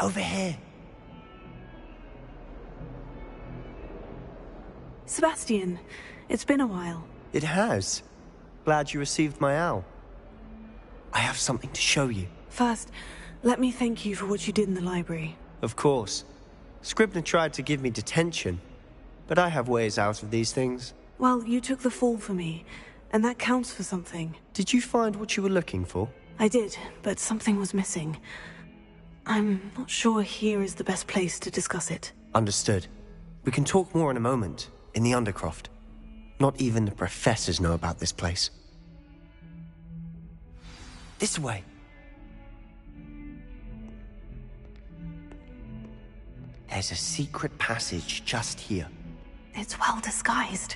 Over here. Sebastian, it's been a while. It has. Glad you received my owl. I have something to show you. First, let me thank you for what you did in the library. Of course. Scribner tried to give me detention, but I have ways out of these things. Well, you took the fall for me, and that counts for something. Did you find what you were looking for? I did, but something was missing. I'm not sure here is the best place to discuss it. Understood. We can talk more in a moment, in the Undercroft. Not even the professors know about this place. This way. There's a secret passage just here. It's well disguised.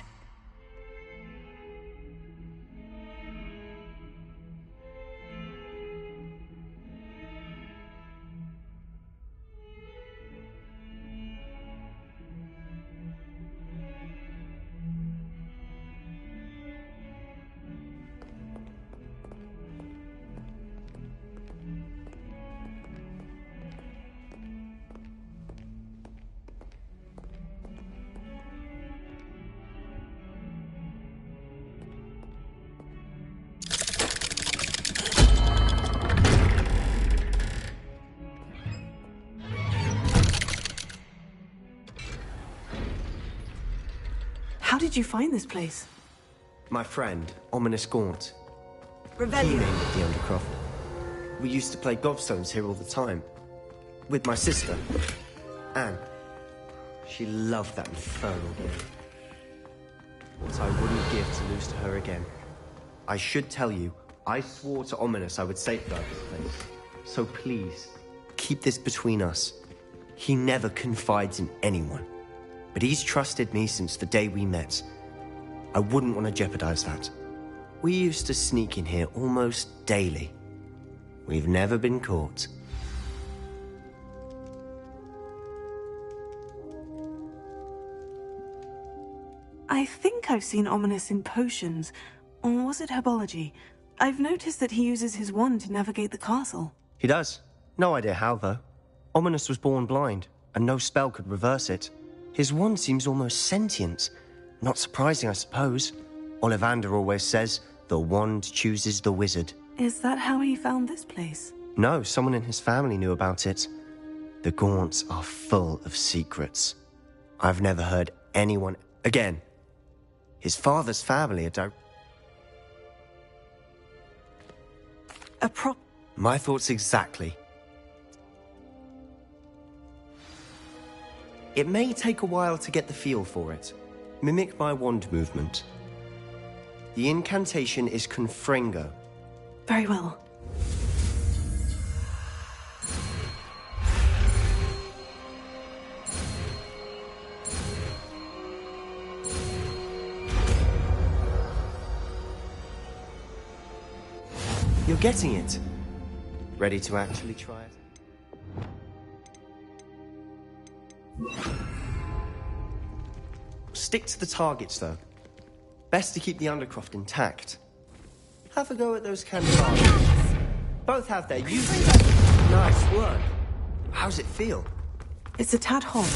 How did you find this place? My friend, Ominous Gaunt. He Rebellion. named it the Undercroft. We used to play gobstones here all the time. With my sister, Anne. She loved that infernal game. What I wouldn't give to lose to her again. I should tell you, I swore to Ominous I would safeguard this place. So please, keep this between us. He never confides in anyone. But he's trusted me since the day we met. I wouldn't want to jeopardize that. We used to sneak in here almost daily. We've never been caught. I think I've seen Ominous in potions. Or was it herbology? I've noticed that he uses his wand to navigate the castle. He does. No idea how, though. Ominous was born blind, and no spell could reverse it. His wand seems almost sentient. Not surprising, I suppose. Ollivander always says, the wand chooses the wizard. Is that how he found this place? No, someone in his family knew about it. The Gaunts are full of secrets. I've never heard anyone... Again, his father's family are My thoughts exactly. It may take a while to get the feel for it. Mimic my wand movement. The incantation is Confringo. Very well. You're getting it. Ready to actually try it? Stick to the targets, though. Best to keep the Undercroft intact. Have a go at those candelabras. Both have their uses. Nice work. How's it feel? It's a tad hot.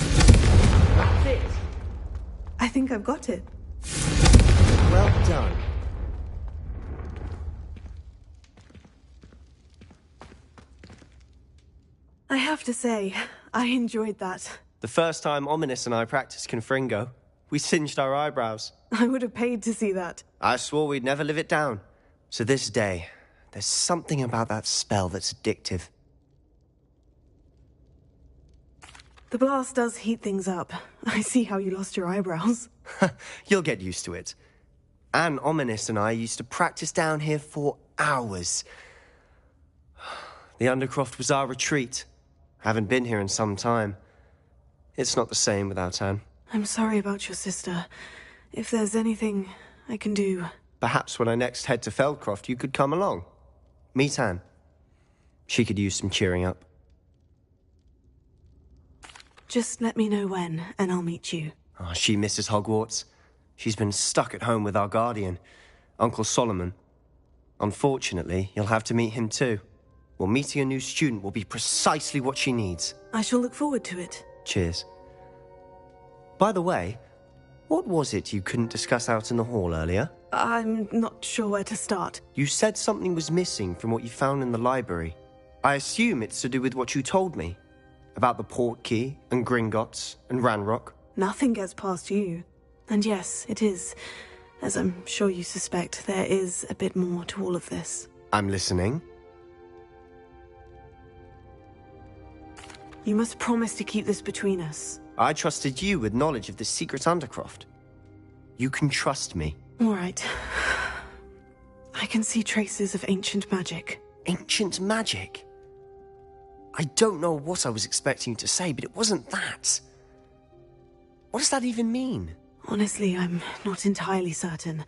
That's it. I think I've got it. Well done. I have to say, I enjoyed that. The first time Ominous and I practiced Confringo, we singed our eyebrows. I would have paid to see that. I swore we'd never live it down. To this day, there's something about that spell that's addictive. The blast does heat things up. I see how you lost your eyebrows. You'll get used to it. Anne, Ominous and I used to practice down here for hours. The Undercroft was our retreat. Haven't been here in some time. It's not the same without Anne. I'm sorry about your sister. If there's anything I can do... Perhaps when I next head to Feldcroft, you could come along. Meet Anne. She could use some cheering up. Just let me know when, and I'll meet you. Oh, she misses Hogwarts. She's been stuck at home with our guardian, Uncle Solomon. Unfortunately, you'll have to meet him too. Well, meeting a new student will be precisely what she needs. I shall look forward to it. Cheers. By the way, what was it you couldn't discuss out in the hall earlier? I'm not sure where to start. You said something was missing from what you found in the library. I assume it's to do with what you told me. About the port key, and Gringotts, and Ranrock. Nothing gets past you. And yes, it is. As I'm sure you suspect, there is a bit more to all of this. I'm listening. You must promise to keep this between us. I trusted you with knowledge of the secret Undercroft. You can trust me. All right. I can see traces of ancient magic. Ancient magic? I don't know what I was expecting you to say, but it wasn't that. What does that even mean? Honestly, I'm not entirely certain.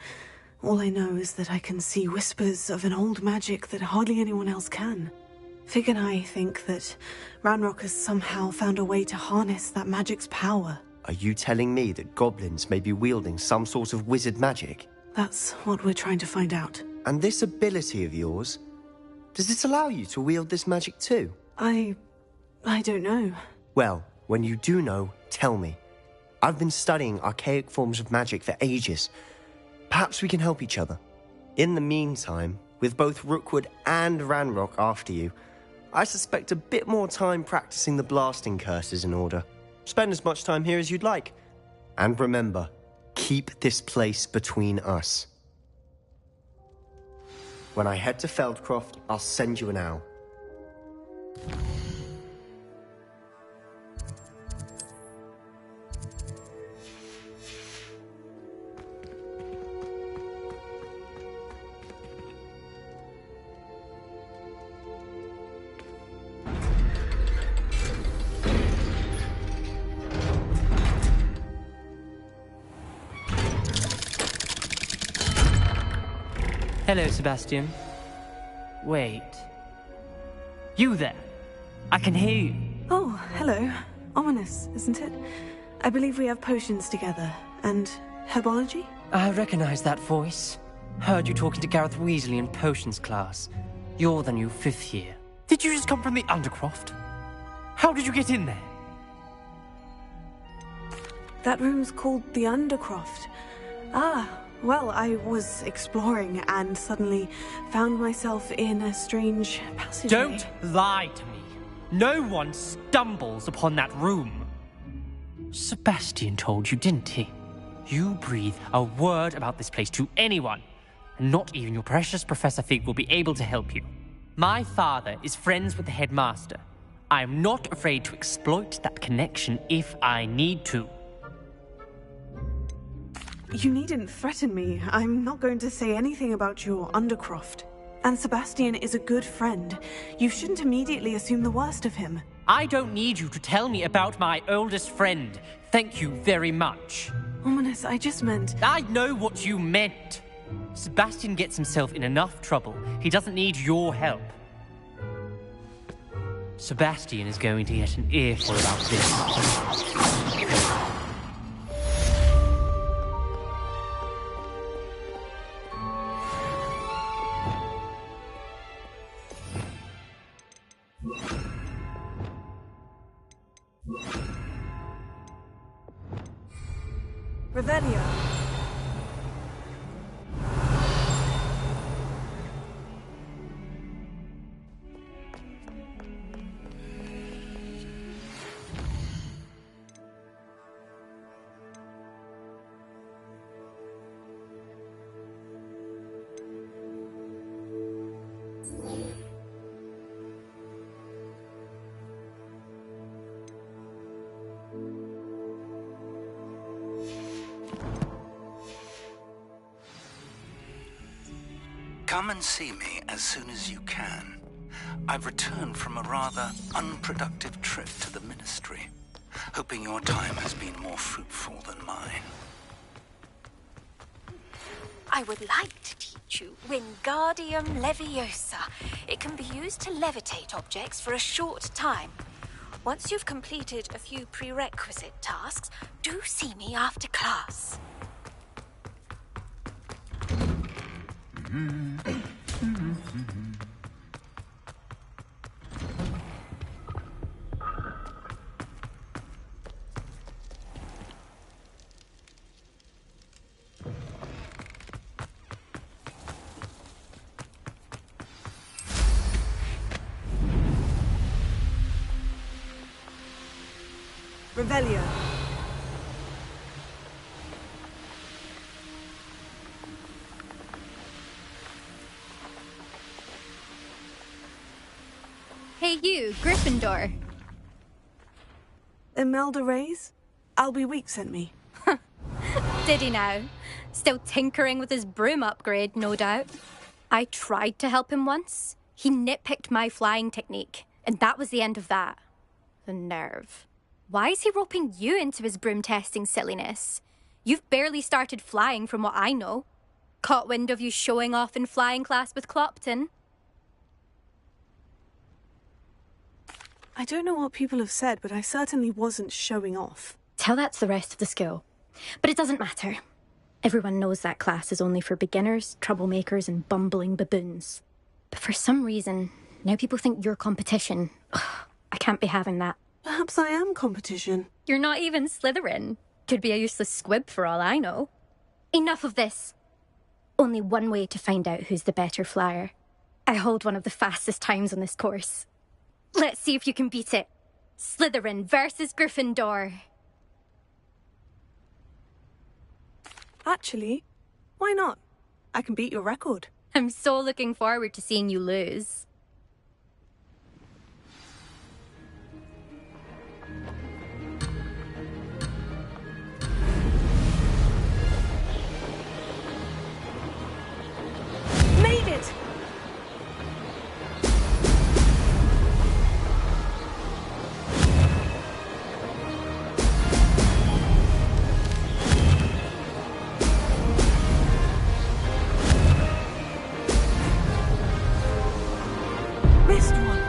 All I know is that I can see whispers of an old magic that hardly anyone else can. Fig and I think that Ranrock has somehow found a way to harness that magic's power. Are you telling me that goblins may be wielding some sort of wizard magic? That's what we're trying to find out. And this ability of yours, does it allow you to wield this magic too? I don't know. Well, when you do know, tell me. I've been studying archaic forms of magic for ages. Perhaps we can help each other. In the meantime, with both Rookwood and Ranrock after you, I suspect a bit more time practicing the blasting curse is in order. Spend as much time here as you'd like. And remember, keep this place between us. When I head to Feldcroft, I'll send you an owl. Hello, Sebastian. Wait. You there? I can hear you. Oh, hello. Ominous, isn't it? I believe we have potions together. And herbology? I recognize that voice. Heard you talking to Gareth Weasley in potions class. You're the new 5th year. Did you just come from the Undercroft? How did you get in there? That room's called the Undercroft. Ah, well, I was exploring and suddenly found myself in a strange passageway. Don't lie to me. No one stumbles upon that room. Sebastian told you, didn't he? You breathe a word about this place to anyone, and not even your precious Professor Fig will be able to help you. My father is friends with the headmaster. I am not afraid to exploit that connection if I need to. You needn't threaten me. I'm not going to say anything about your Undercroft. And Sebastian is a good friend. You shouldn't immediately assume the worst of him. I don't need you to tell me about my oldest friend. Thank you very much. Ominous, I just meant... I know what you meant. Sebastian gets himself in enough trouble. He doesn't need your help. Sebastian is going to get an earful about this. Revelio. Come and see me as soon as you can. I've returned from a rather unproductive trip to the Ministry, hoping your time has been more fruitful than mine. I would like to teach you Wingardium Leviosa. It can be used to levitate objects for a short time. Once you've completed a few prerequisite tasks, do see me after class. Revelio. Hey you, Gryffindor. Imelda Reyes? Albie Weeks sent me. Did he now? Still tinkering with his broom upgrade, no doubt. I tried to help him once. He nitpicked my flying technique, and that was the end of that. The nerve. Why is he roping you into his broom testing silliness? You've barely started flying from what I know. Caught wind of you showing off in flying class with Clopton. I don't know what people have said, but I certainly wasn't showing off. Tell that to the rest of the school. But it doesn't matter. Everyone knows that class is only for beginners, troublemakers, and bumbling baboons. But for some reason, now people think you're competition. Ugh, I can't be having that. Perhaps I am competition. You're not even Slytherin. Could be a useless squib for all I know. Enough of this. Only one way to find out who's the better flyer. I hold one of the fastest times on this course. Let's see if you can beat it. Slytherin versus Gryffindor. Actually, why not? I can beat your record. I'm so looking forward to seeing you lose. Made it! Missed one.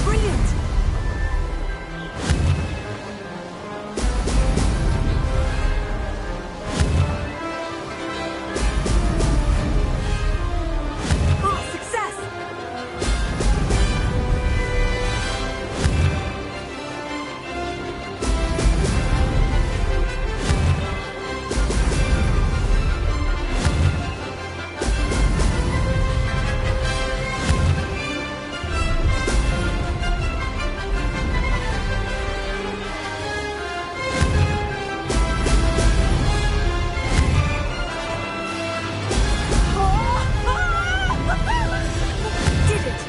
Brilliant! Oh, success! Did it!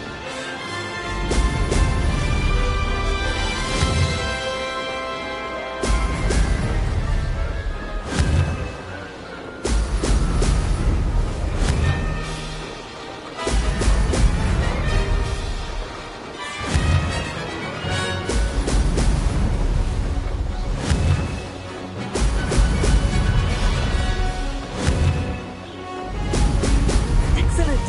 Excellent!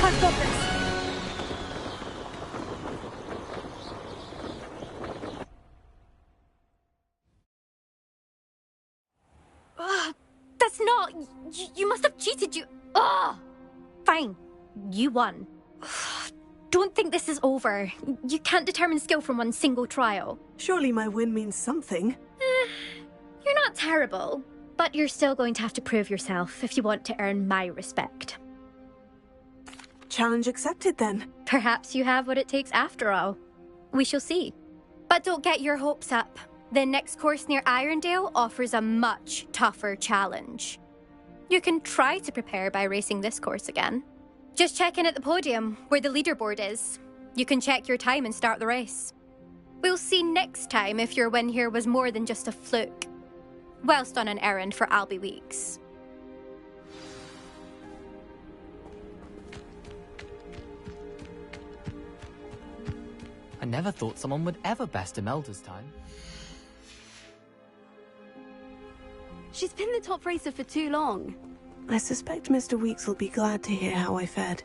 I've got this! That's not... You must have cheated, you... Ugh! Fine. You won. Don't think this is over. You can't determine skill from one single trial. Surely my win means something. You're not terrible, but you're still going to have to prove yourself if you want to earn my respect. Challenge accepted then. Perhaps you have what it takes after all. We shall see. But don't get your hopes up. The next course near Irondale offers a much tougher challenge. You can try to prepare by racing this course again. Just check in at the podium, where the leaderboard is. You can check your time and start the race. We'll see next time if your win here was more than just a fluke. Whilst on an errand for Albie Weeks. I never thought someone would ever best Imelda's time. She's been the top racer for too long. I suspect Mr. Weeks will be glad to hear how I fared.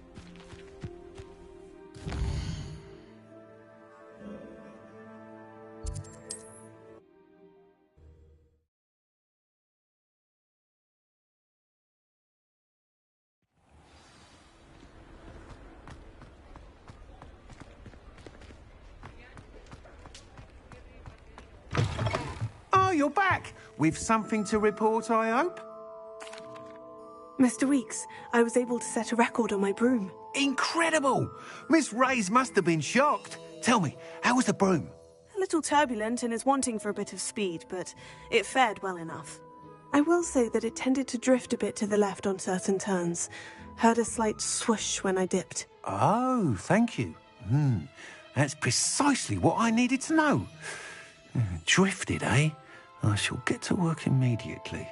Oh, you're back! With something to report, I hope? Mr. Weeks, I was able to set a record on my broom. Incredible! Miss Reyes must have been shocked. Tell me, how was the broom? A little turbulent and is wanting for a bit of speed, but it fared well enough. I will say that it tended to drift a bit to the left on certain turns. Heard a slight swoosh when I dipped. Oh, thank you. That's precisely what I needed to know. Drifted, eh? I shall get to work immediately.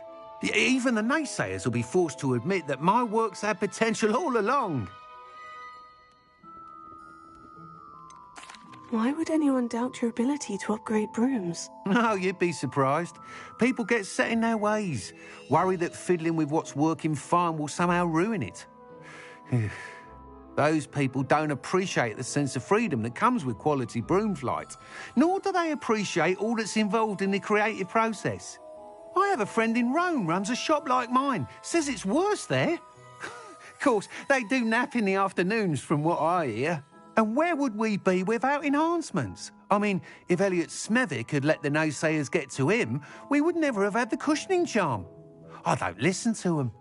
Even the naysayers will be forced to admit that my work's had potential all along. Why would anyone doubt your ability to upgrade brooms? No, you'd be surprised. People get set in their ways, worry that fiddling with what's working fine will somehow ruin it. Those people don't appreciate the sense of freedom that comes with quality broom flight, nor do they appreciate all that's involved in the creative process. I have a friend in Rome runs a shop like mine, says it's worse there. Of course, they do nap in the afternoons from what I hear. And where would we be without enhancements? I mean, if Elliot Smethwick had let the naysayers get to him, we would never have had the cushioning charm. I don't listen to them.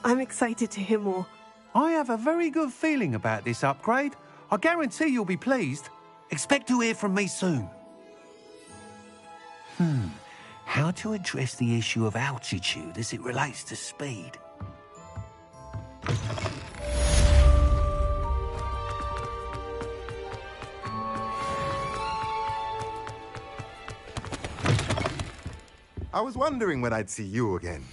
I'm excited to hear more. I have a very good feeling about this upgrade. I guarantee you'll be pleased. Expect to hear from me soon. How to address the issue of altitude as it relates to speed? I was wondering when I'd see you again.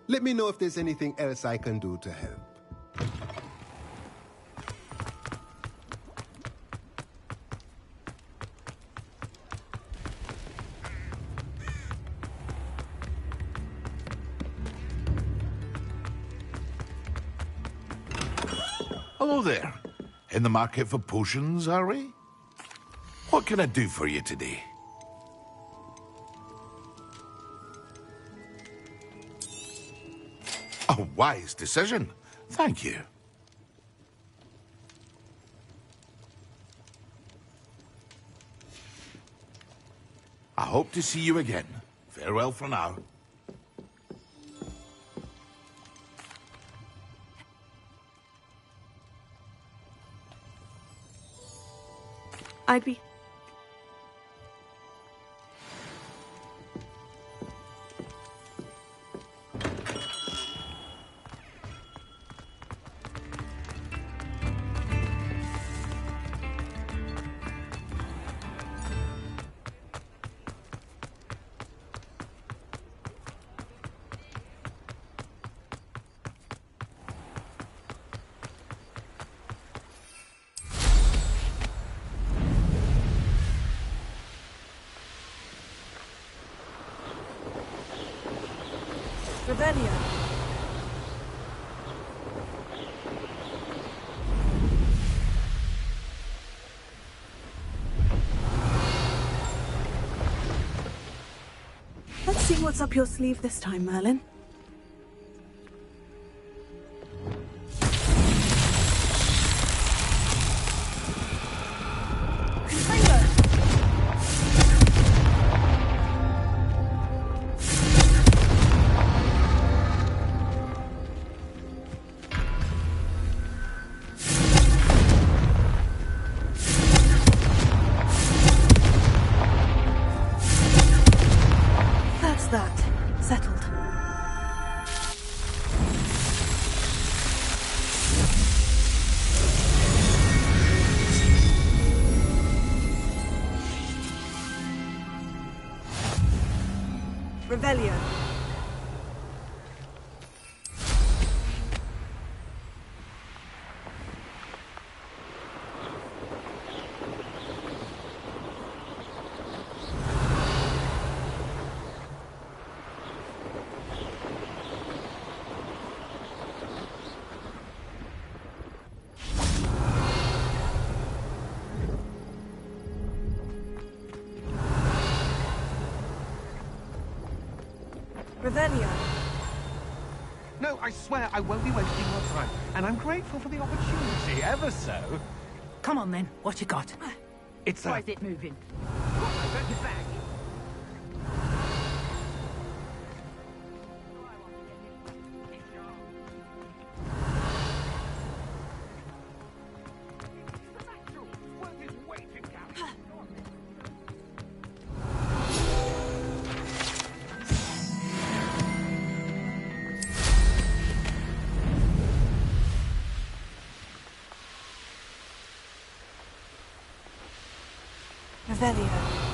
Let me know if there's anything else I can do to help. Hello there. In the market for potions, are we? What can I do for you today? A wise decision. Thank you. I hope to see you again. Farewell for now. I'd be... Rebellion. Let's see what's up your sleeve this time, Merlin. That settled. Revelio. Revelio. No, I swear I won't be wasting your time. And I'm grateful for the opportunity, ever so. Come on then, what you got? It's Why is it moving? Your bag. Revelio.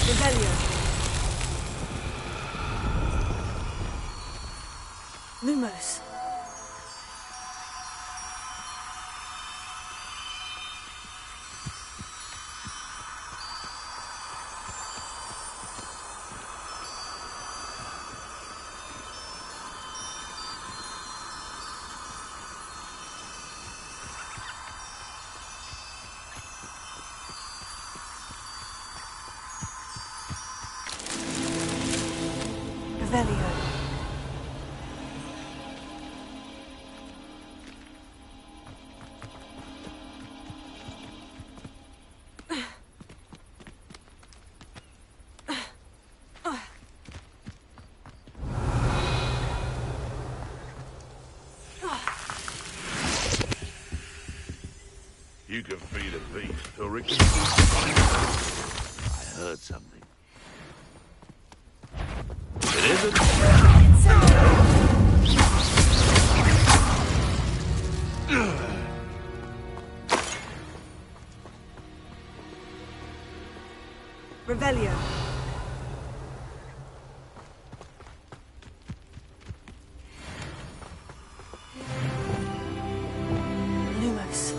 Revelio. Lumos. Revelio. You can feed a beast, or it can... I heard something. It isn't... Revelio. Lumos.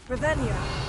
Revelio.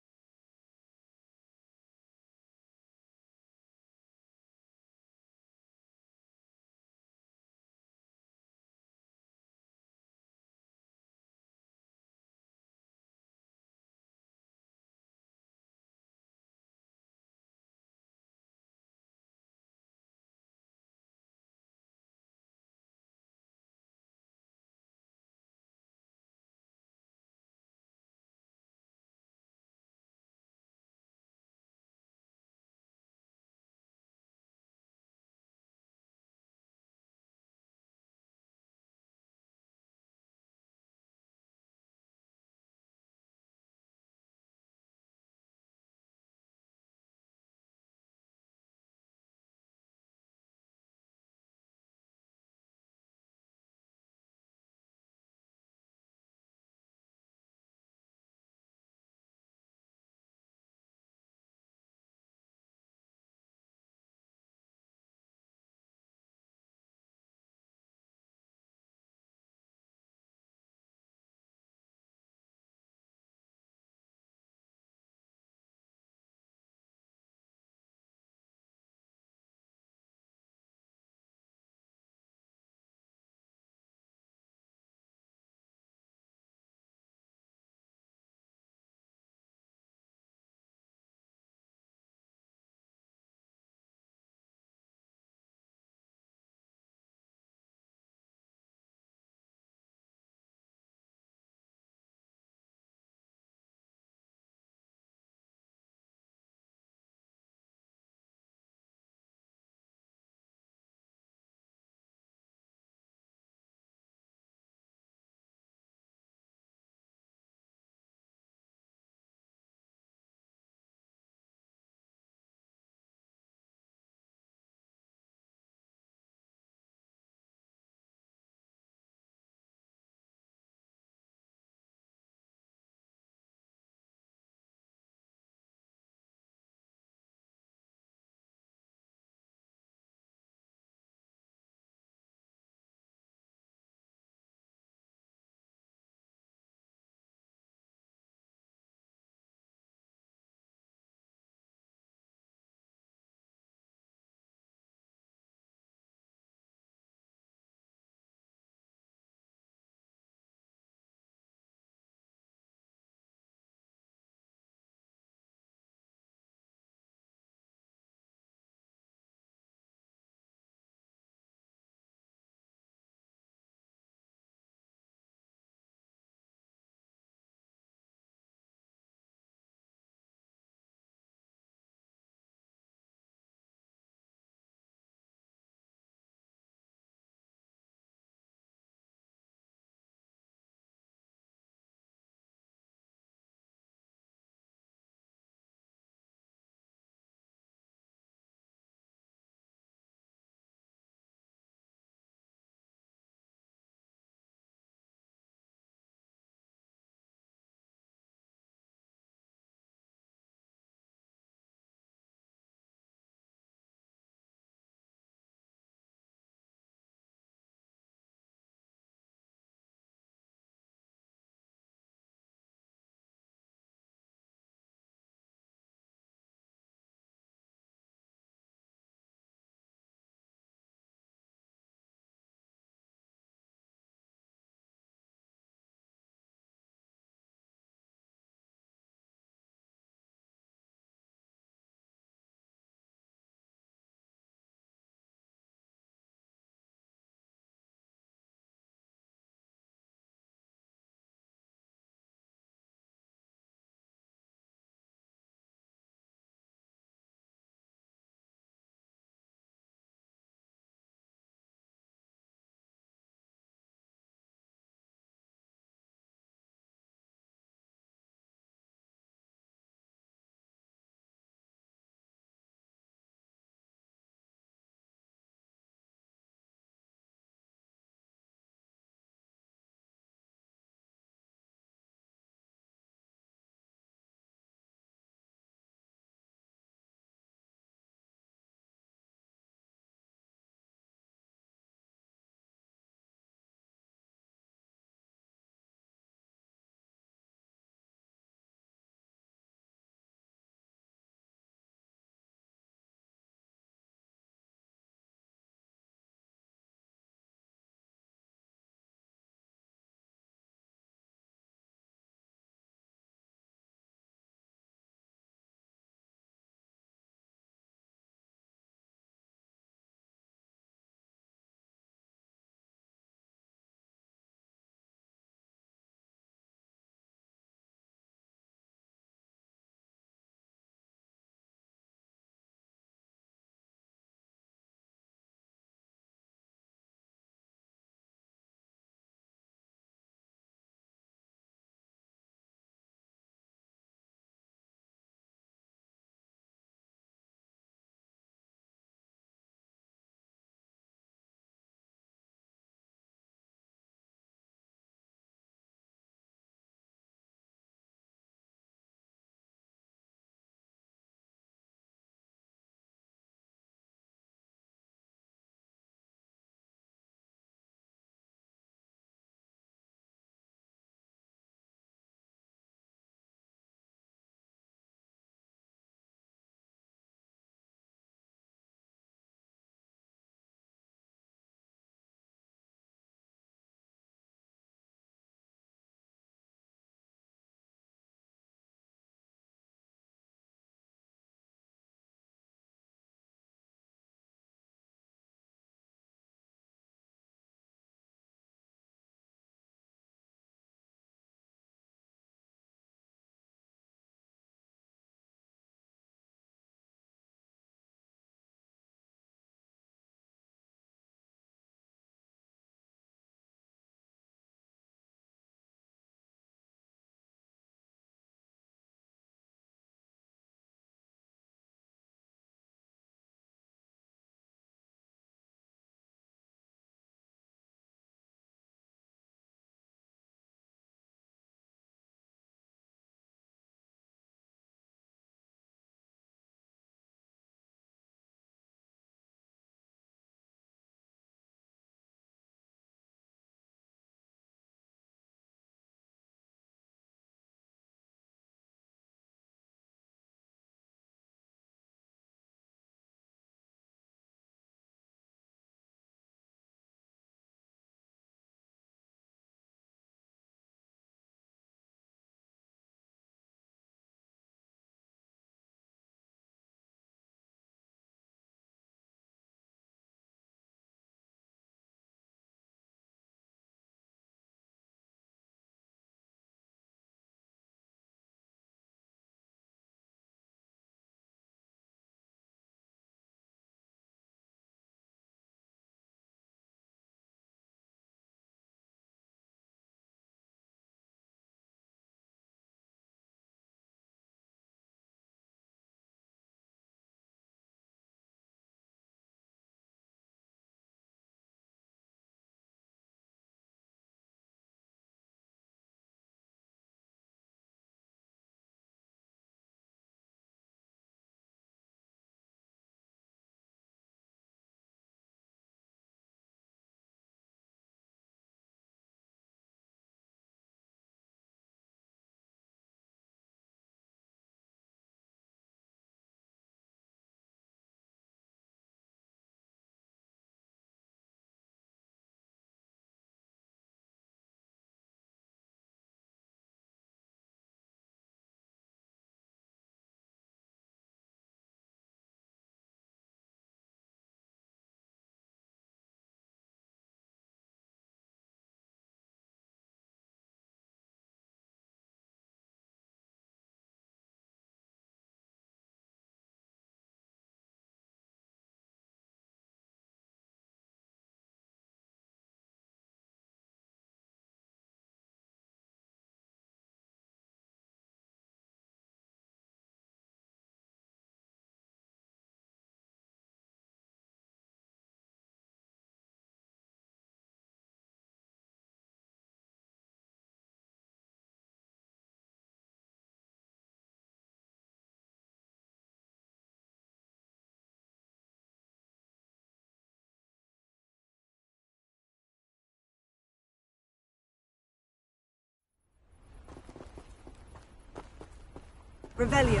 Revelio.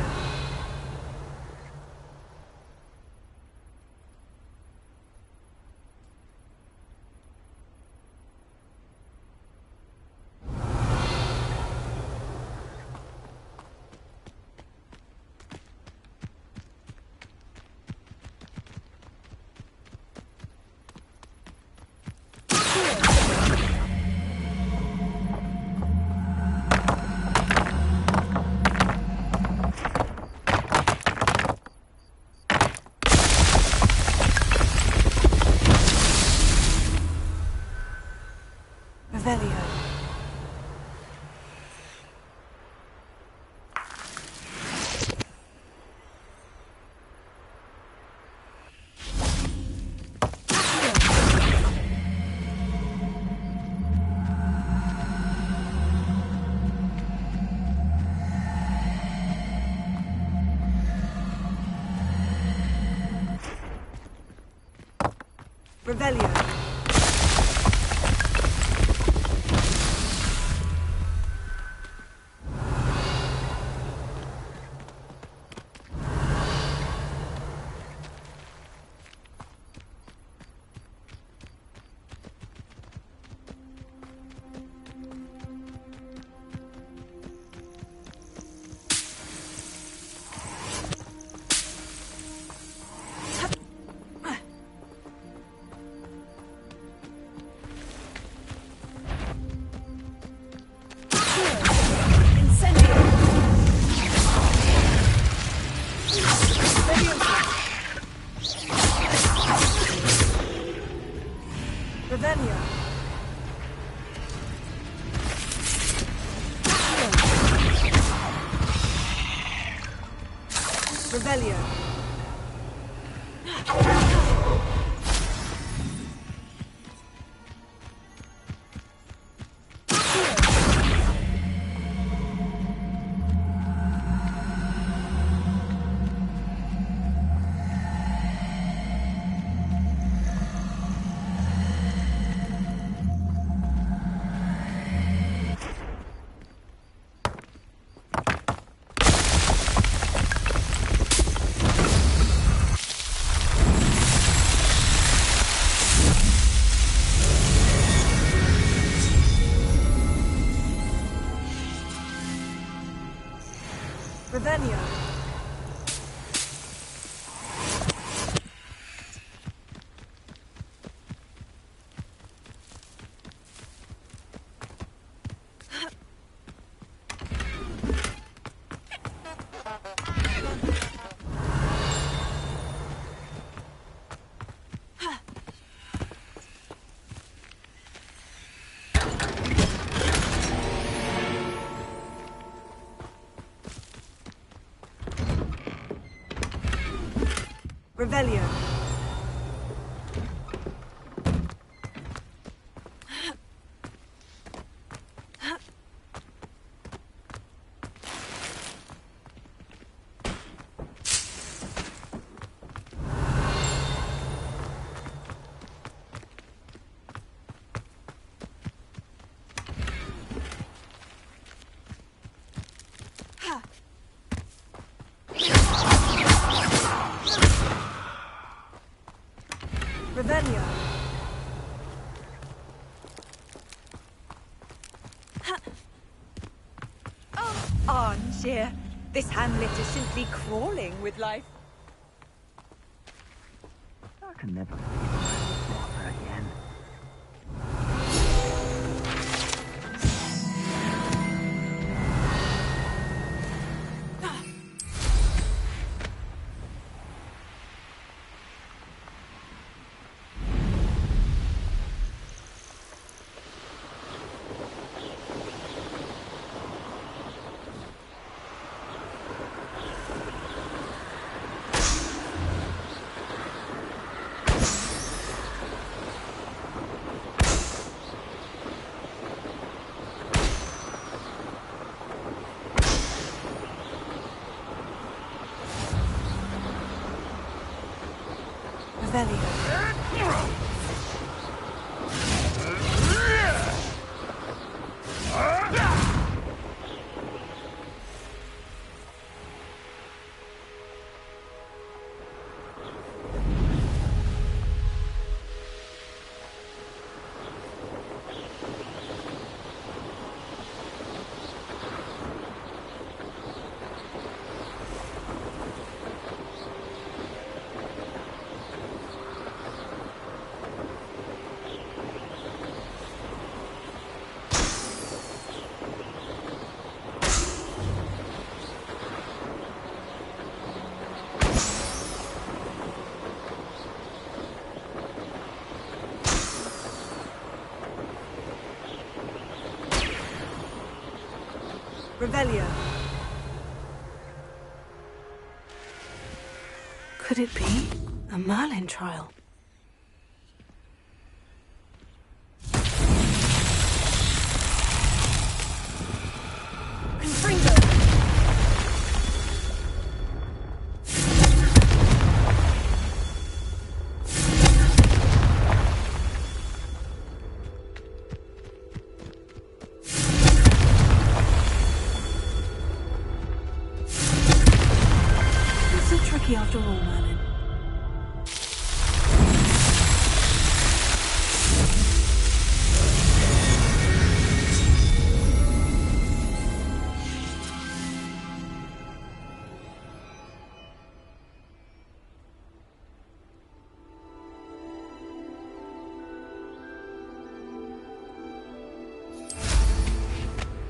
Revelio. Revelio. Revelio. Revelio. Revelio. Revelio. Revelio. Oh, Angier, this hamlet is simply crawling with life. I can never feel proper again. Revelio. Could it be a Merlin trial? Confringo! After all, Merlin.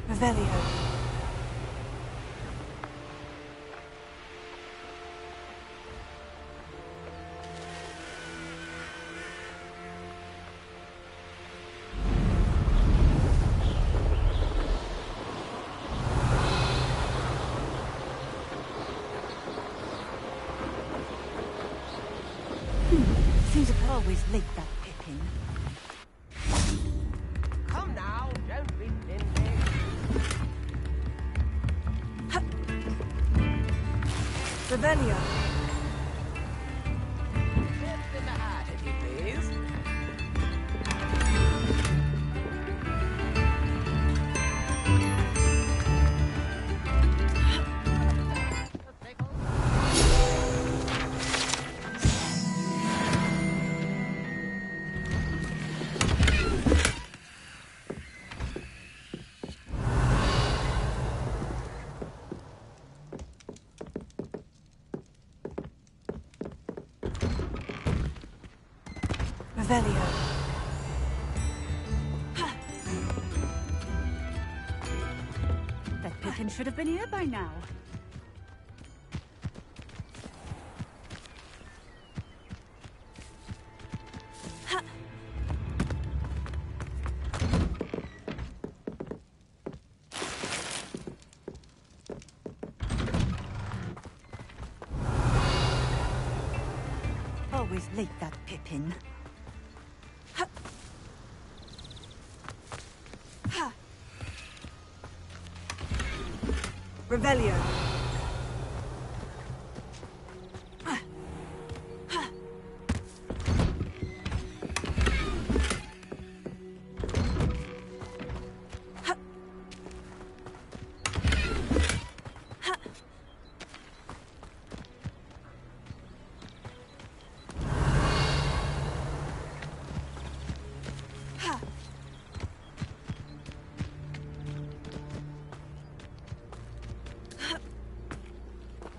Revelio. Seems to always leak that Pippin. Come now, don't be silly. Revelio. Lift in the hat, if you please. Revelio. That Pippin should have been here by now. Always late, that Pippin. Revelio.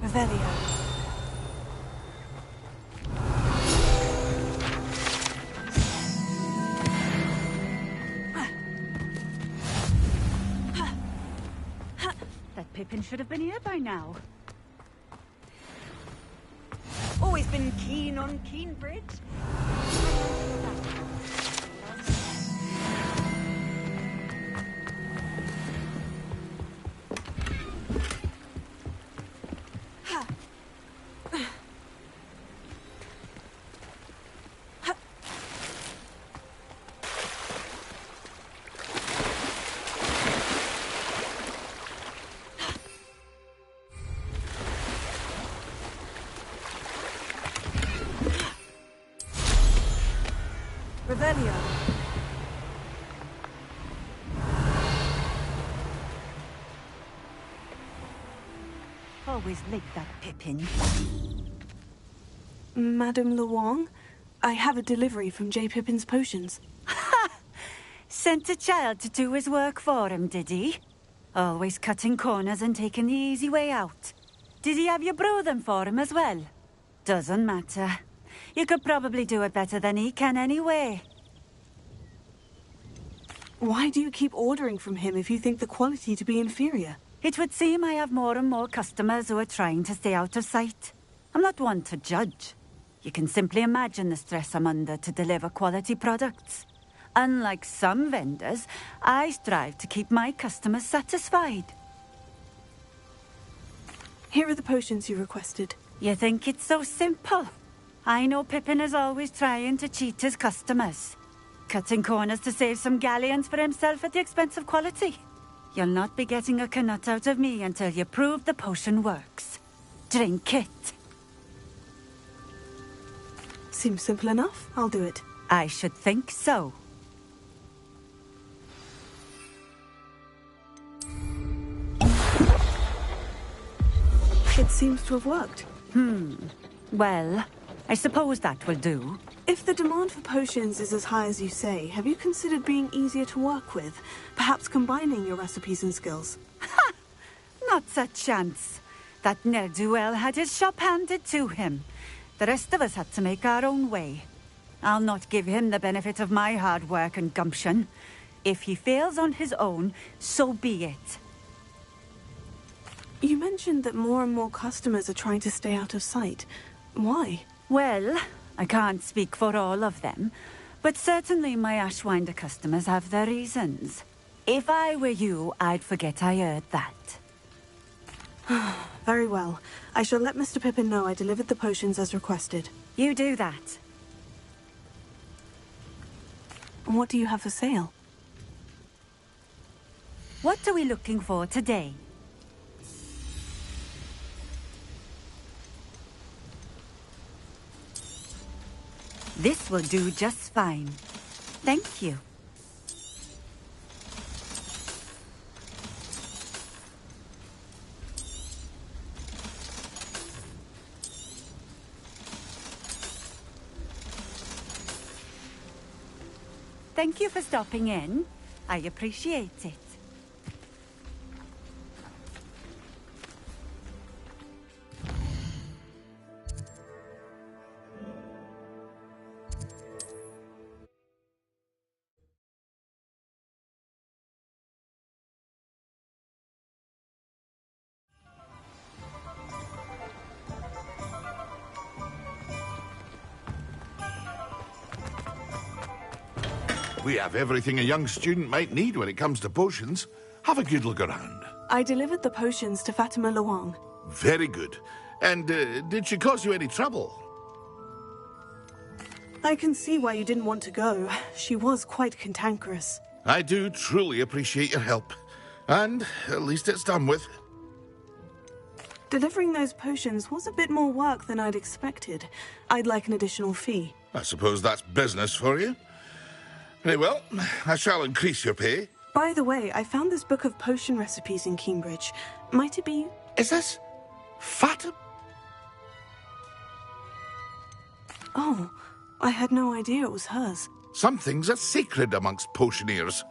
Revelio. That Pippin should have been here by now. Always been keen on Keenbridge. Revelio. Always late, that Pippin. Madame Luong, I have a delivery from J. Pippin's potions. Sent a child to do his work for him, did he? Always cutting corners and taking the easy way out. Did he have you brew them for him as well? Doesn't matter. You could probably do it better than he can anyway. Why do you keep ordering from him if you think the quality to be inferior? It would seem I have more and more customers who are trying to stay out of sight. I'm not one to judge. You can simply imagine the stress I'm under to deliver quality products. Unlike some vendors, I strive to keep my customers satisfied. Here are the potions you requested. You think it's so simple? I know Pippin is always trying to cheat his customers. Cutting corners to save some galleons for himself at the expense of quality. You'll not be getting a canut out of me until you prove the potion works. Drink it. Seems simple enough. I'll do it. I should think so. It seems to have worked. Well, I suppose that will do. If the demand for potions is as high as you say, have you considered being easier to work with? Perhaps combining your recipes and skills? Ha! Not a chance. That ne'er-do-well had his shop handed to him. The rest of us had to make our own way. I'll not give him the benefit of my hard work and gumption. If he fails on his own, so be it. You mentioned that more and more customers are trying to stay out of sight. Why? Well, I can't speak for all of them, but certainly my Ashwinder customers have their reasons. If I were you, I'd forget I heard that. Very well. I shall let Mr. Pippin know I delivered the potions as requested. You do that. What do you have for sale? What are we looking for today? This will do just fine. Thank you. Thank you for stopping in. I appreciate it. We have everything a young student might need when it comes to potions. Have a good look around. I delivered the potions to Fatima Luang. Very good. And did she cause you any trouble? I can see why you didn't want to go. She was quite cantankerous. I do truly appreciate your help. And at least it's done with. Delivering those potions was a bit more work than I'd expected. I'd like an additional fee. I suppose that's business for you. Very well, I shall increase your pay. By the way, I found this book of potion recipes in Cambridge. Might it be... Is this... Fatima? Oh, I had no idea it was hers. Some things are sacred amongst potioneers.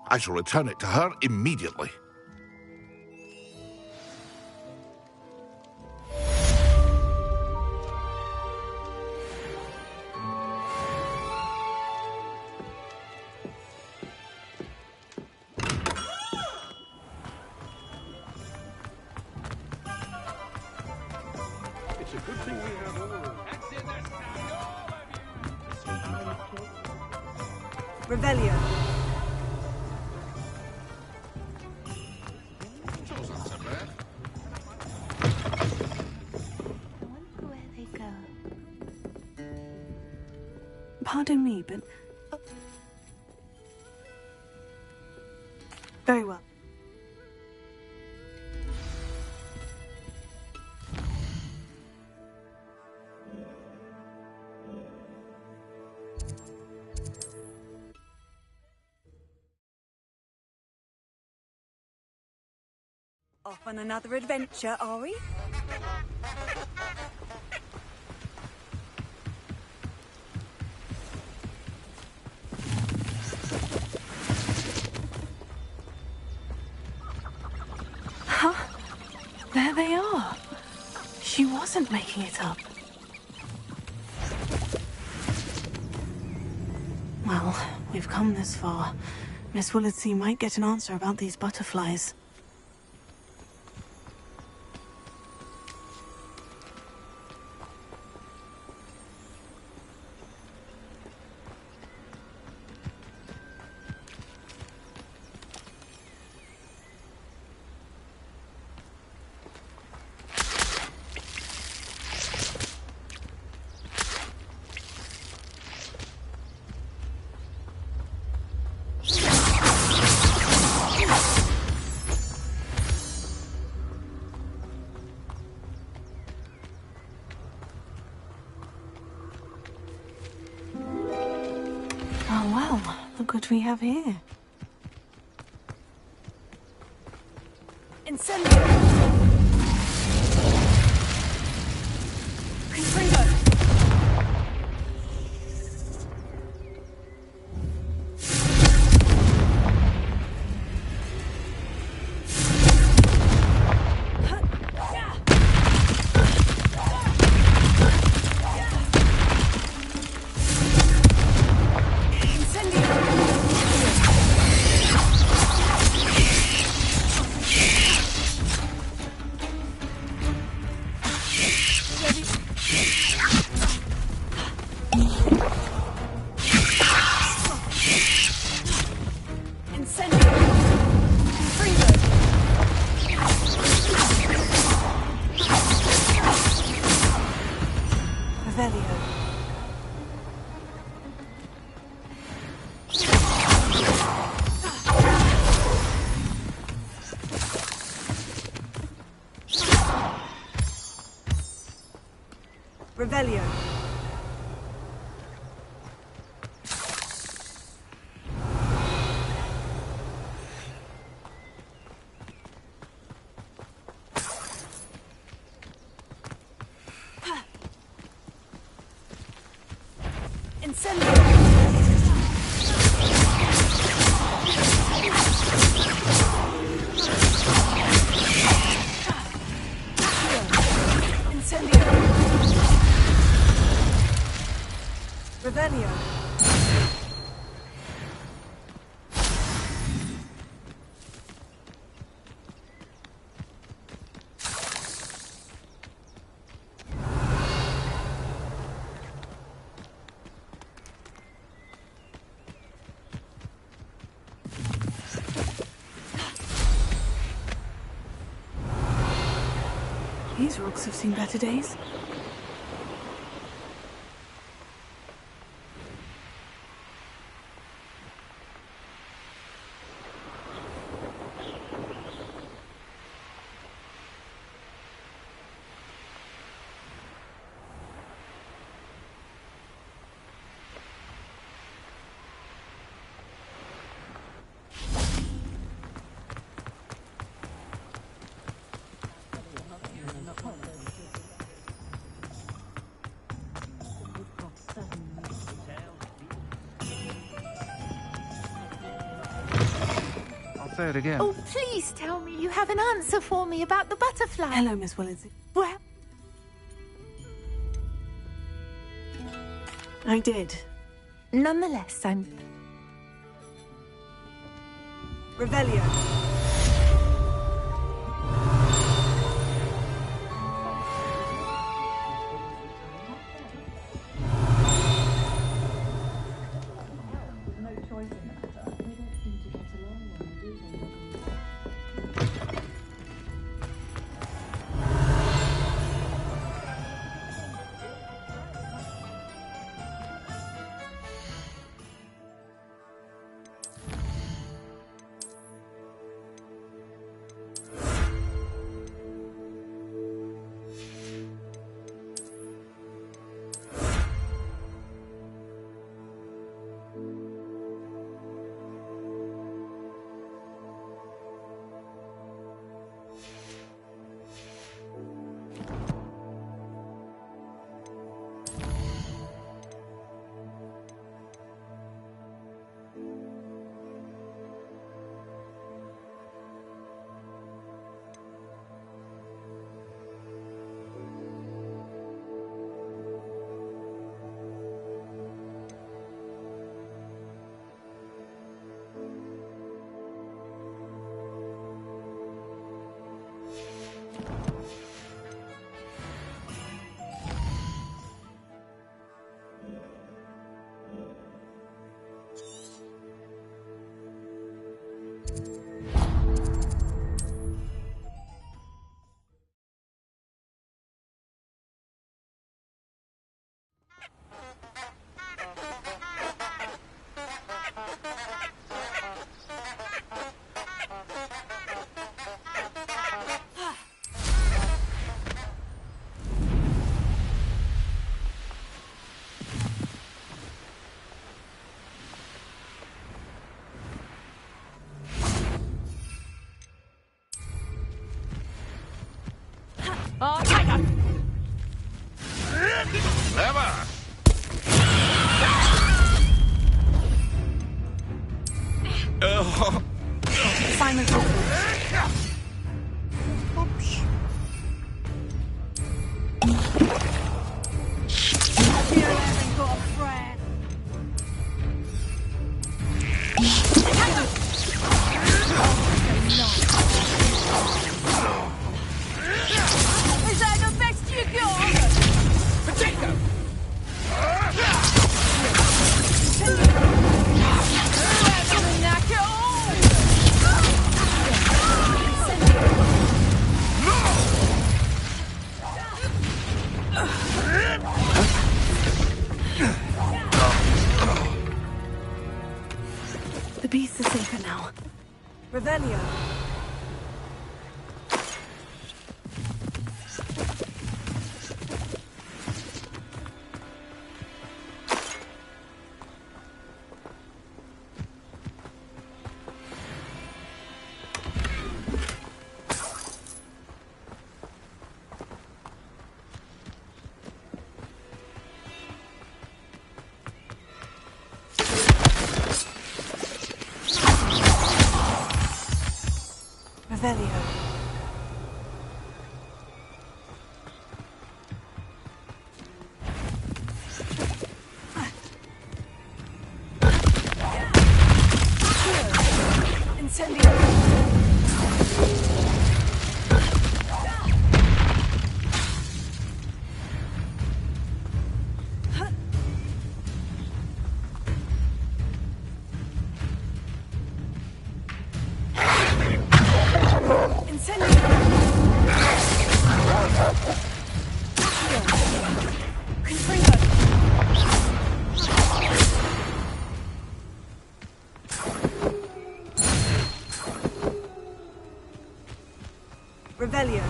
I shall return it to her immediately. It's a good thing we have all. Revelio. Pardon me, but... Very well. Off on another adventure, are we? Huh? There they are. She wasn't making it up. Well, we've come this far. Miss Willardsea might get an answer about these butterflies. could we have here? Incendio! Confringo! Revelio. Revelio. These rocks have seen better days. Say it again. Oh, please tell me you have an answer for me about the butterfly. Hello, Miss Willard. Well, I did. nonetheless, I'm... Revelio. Oh, tiger! Never! Simon's Is that the best you got? Potato! The beast is safer now. Revelio. Revelio. Incendio. Revelio.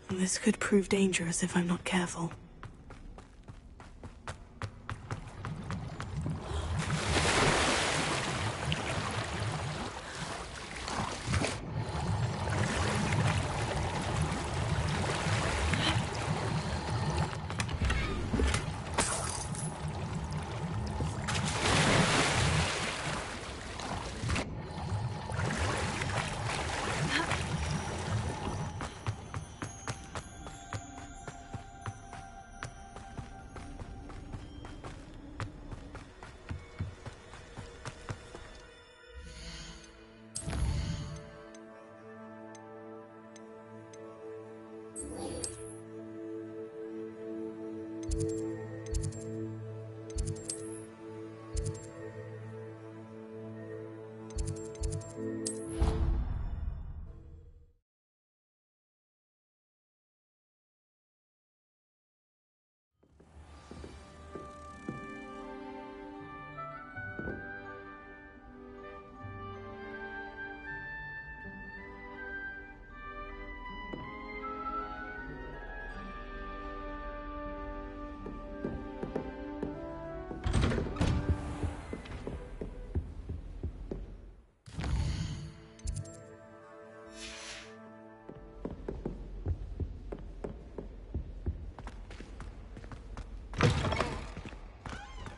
This could prove dangerous if I'm not careful.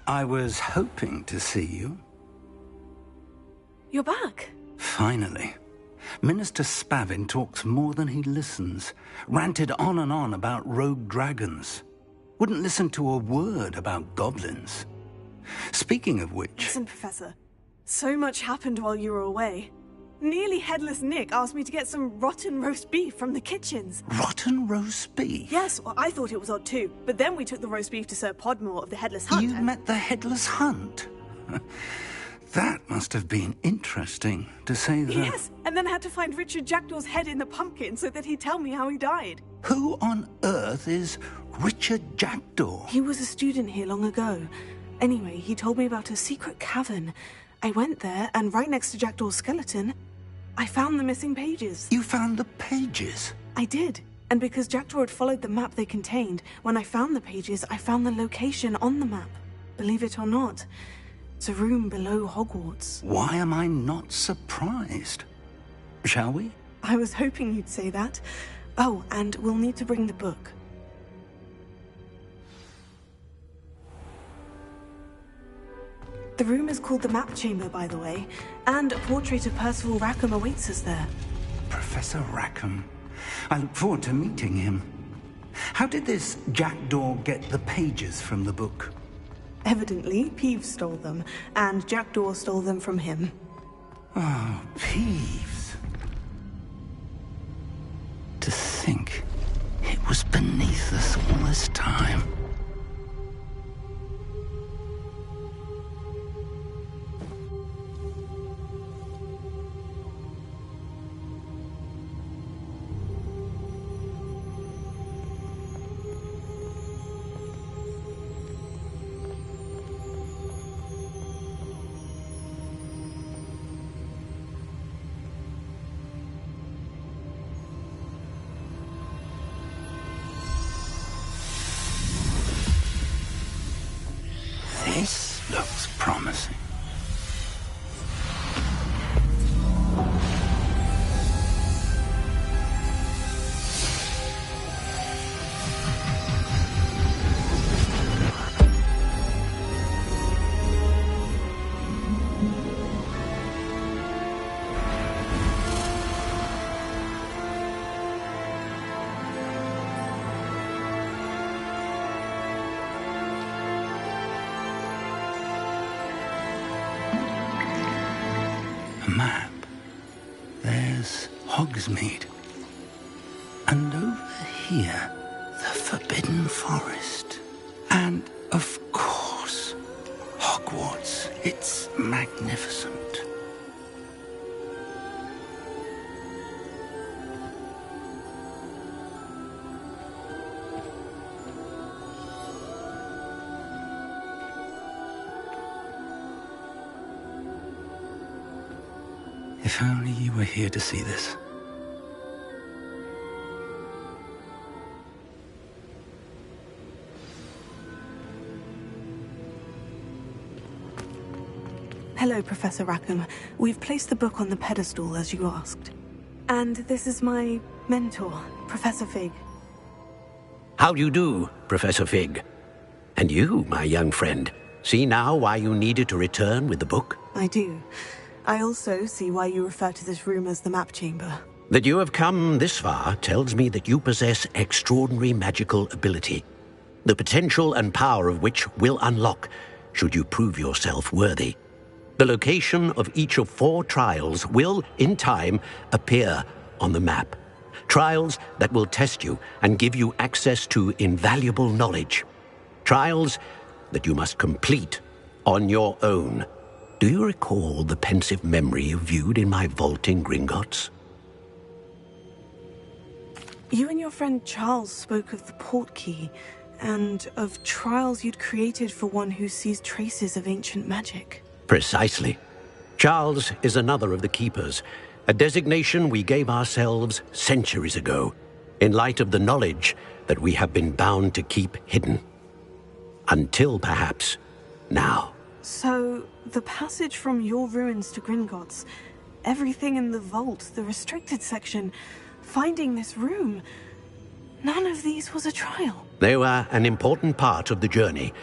I was hoping to see you. You're back. Finally. Minister Spavin talks more than he listens. Ranted on and on about rogue dragons. Wouldn't listen to a word about goblins. Speaking of which... Listen, Professor. So much happened while you were away. Nearly Headless Nick asked me to get some rotten roast beef from the kitchens. Rotten roast beef? Yes, well, I thought it was odd too. But then we took the roast beef to Sir Podmore of the Headless Hunt. You met the Headless Hunt? That must have been interesting, to say the... Yes, and then I had to find Richard Jackdaw's head in the pumpkin so that he'd tell me how he died. Who on earth is Richard Jackdaw? He was a student here long ago. Anyway, he told me about a secret cavern. I went there, and right next to Jackdaw's skeleton, I found the missing pages. You found the pages? I did. And because Jackdaw had followed the map they contained, when I found the pages, I found the location on the map. Believe it or not, it's a room below Hogwarts. Why am I not surprised? Shall we? I was hoping you'd say that. Oh, and we'll need to bring the book. The room is called the Map Chamber, by the way, and a portrait of Percival Rackham awaits us there. Professor Rackham. I look forward to meeting him. How did this Jackdaw get the pages from the book? Evidently, Peeves stole them, and Jackdaw stole them from him. Oh, Peeves. To think it was beneath us all this time. This looks promising. Map. There's Hogsmeade. And over here, the Forbidden Forest. And, of course, Hogwarts. It's magnificent. If only you were here to see this. Hello, Professor Rackham. We've placed the book on the pedestal, as you asked. And this is my mentor, Professor Fig. How do you do, Professor Fig? And you, my young friend, see now why you needed to return with the book? I do. I also see why you refer to this room as the Map Chamber. That you have come this far tells me that you possess extraordinary magical ability, the potential and power of which will unlock should you prove yourself worthy. The location of each of 4 trials will, in time, appear on the map. Trials that will test you and give you access to invaluable knowledge. Trials that you must complete on your own. Do you recall the pensive memory you viewed in my vault in Gringotts? You and your friend Charles spoke of the portkey, and of trials you'd created for one who sees traces of ancient magic. Precisely. Charles is another of the Keepers, a designation we gave ourselves centuries ago, in light of the knowledge that we have been bound to keep hidden. Until, perhaps, now. So, the passage from your ruins to Gringotts, everything in the vault, the restricted section, finding this room, none of these was a trial. They were an important part of the journey,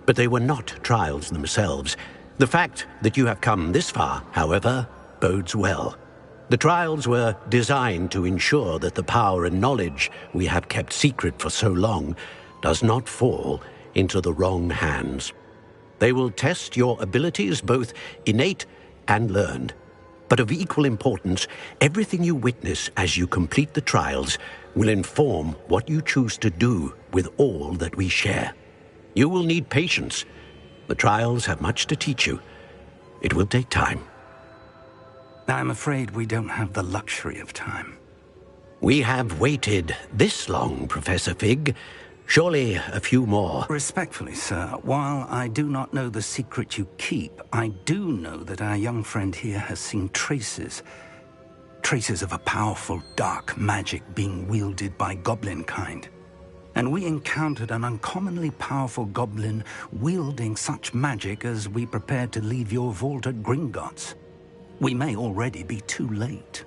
but they were not trials themselves. The fact that you have come this far, however, bodes well. The trials were designed to ensure that the power and knowledge we have kept secret for so long does not fall into the wrong hands. They will test your abilities, both innate and learned. But of equal importance, everything you witness as you complete the trials will inform what you choose to do with all that we share. You will need patience. The trials have much to teach you. It will take time. I'm afraid we don't have the luxury of time. We have waited this long, Professor Fig. Surely a few more. Respectfully, sir, while I do not know the secret you keep, I do know that our young friend here has seen traces traces of a powerful dark magic being wielded by goblin kind. And we encountered an uncommonly powerful goblin wielding such magic as we prepared to leave your vault at Gringotts. We may already be too late.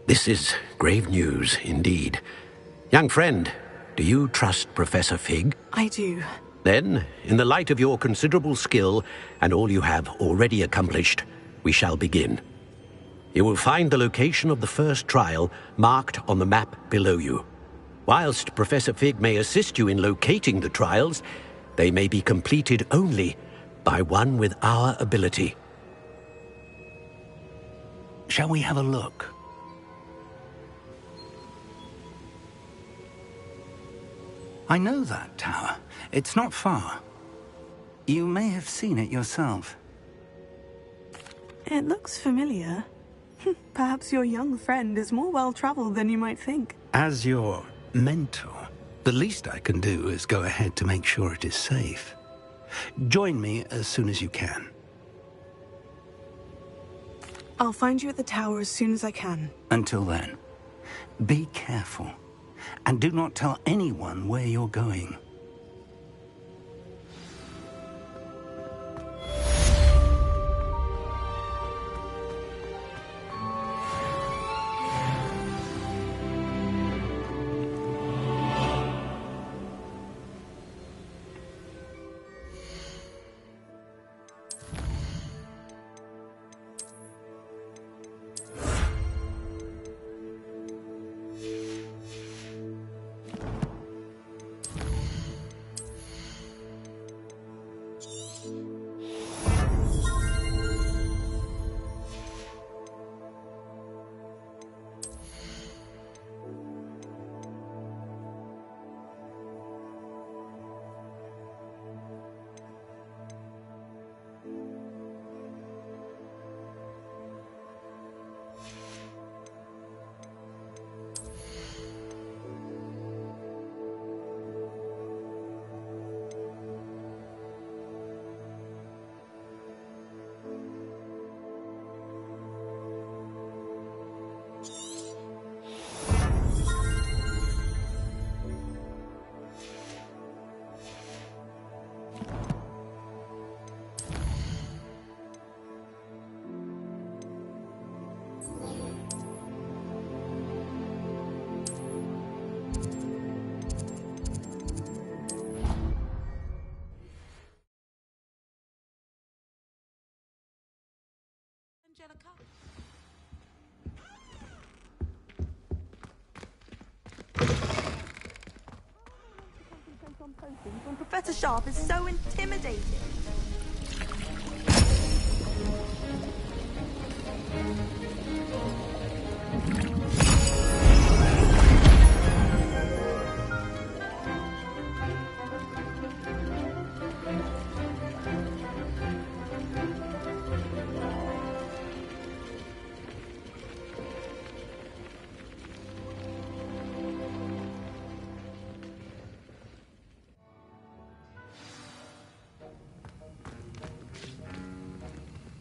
This is grave news indeed. Young friend, do you trust Professor Fig? I do. Then, in the light of your considerable skill and all you have already accomplished, we shall begin. You will find the location of the first trial marked on the map below you. Whilst Professor Fig may assist you in locating the trials, they may be completed only by one with our ability. Shall we have a look? I know that tower. It's not far. You may have seen it yourself. It looks familiar. Perhaps your young friend is more well-traveled than you might think. As your mentor, the least I can do is go ahead to make sure it is safe. Join me as soon as you can. I'll find you at the tower as soon as I can. Until then, be careful, and do not tell anyone where you're going. When Professor Sharp is so intimidating.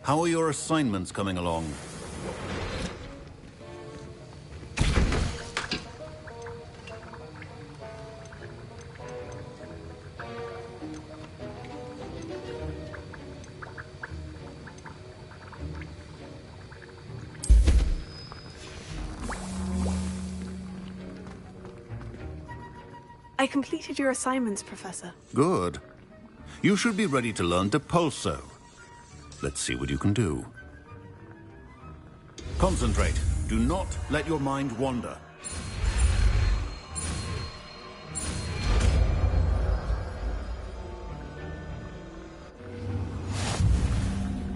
How are your assignments coming along? I completed your assignments, Professor. Good. You should be ready to learn Depulso. Let's see what you can do. Concentrate. Do not let your mind wander.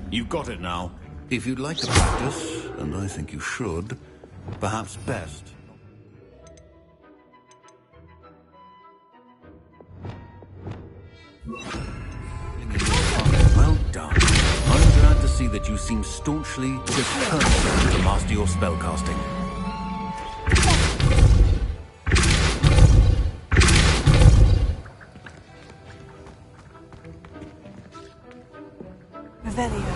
You've got it now. If you'd like to practice, and I think you should, perhaps best. Well done. I'm glad to see that you seem staunchly determined to master your spellcasting. Revelio.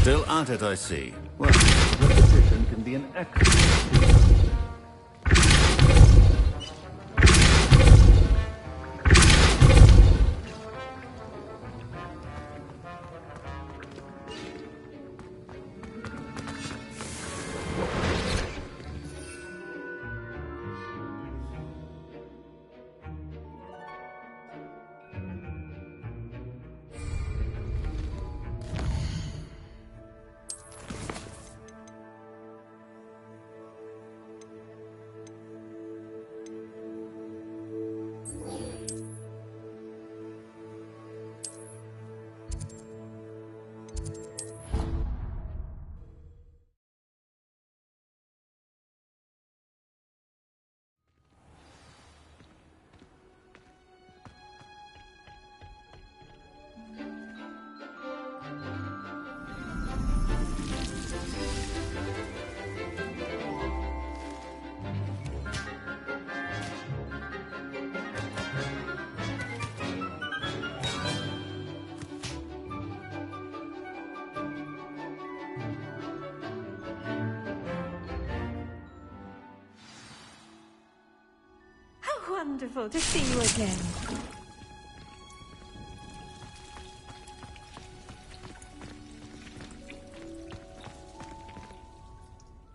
Still at it, I see. be an excellent... Wonderful to see you again.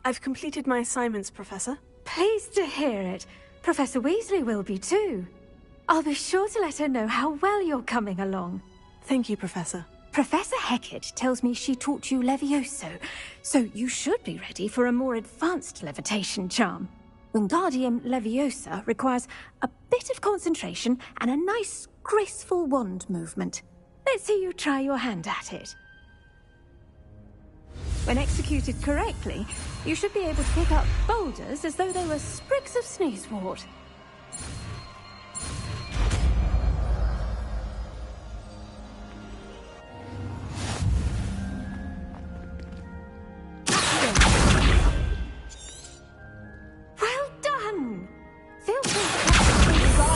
I've completed my assignments, Professor. Pleased to hear it. Professor Weasley will be too. I'll be sure to let her know how well you're coming along. Thank you, Professor. Professor Hecat tells me she taught you Levioso, so you should be ready for a more advanced levitation charm. Wingardium Leviosa requires a bit of concentration and a nice, graceful wand movement. Let's see you try your hand at it. When executed correctly, you should be able to pick up boulders as though they were sprigs of sneezewort.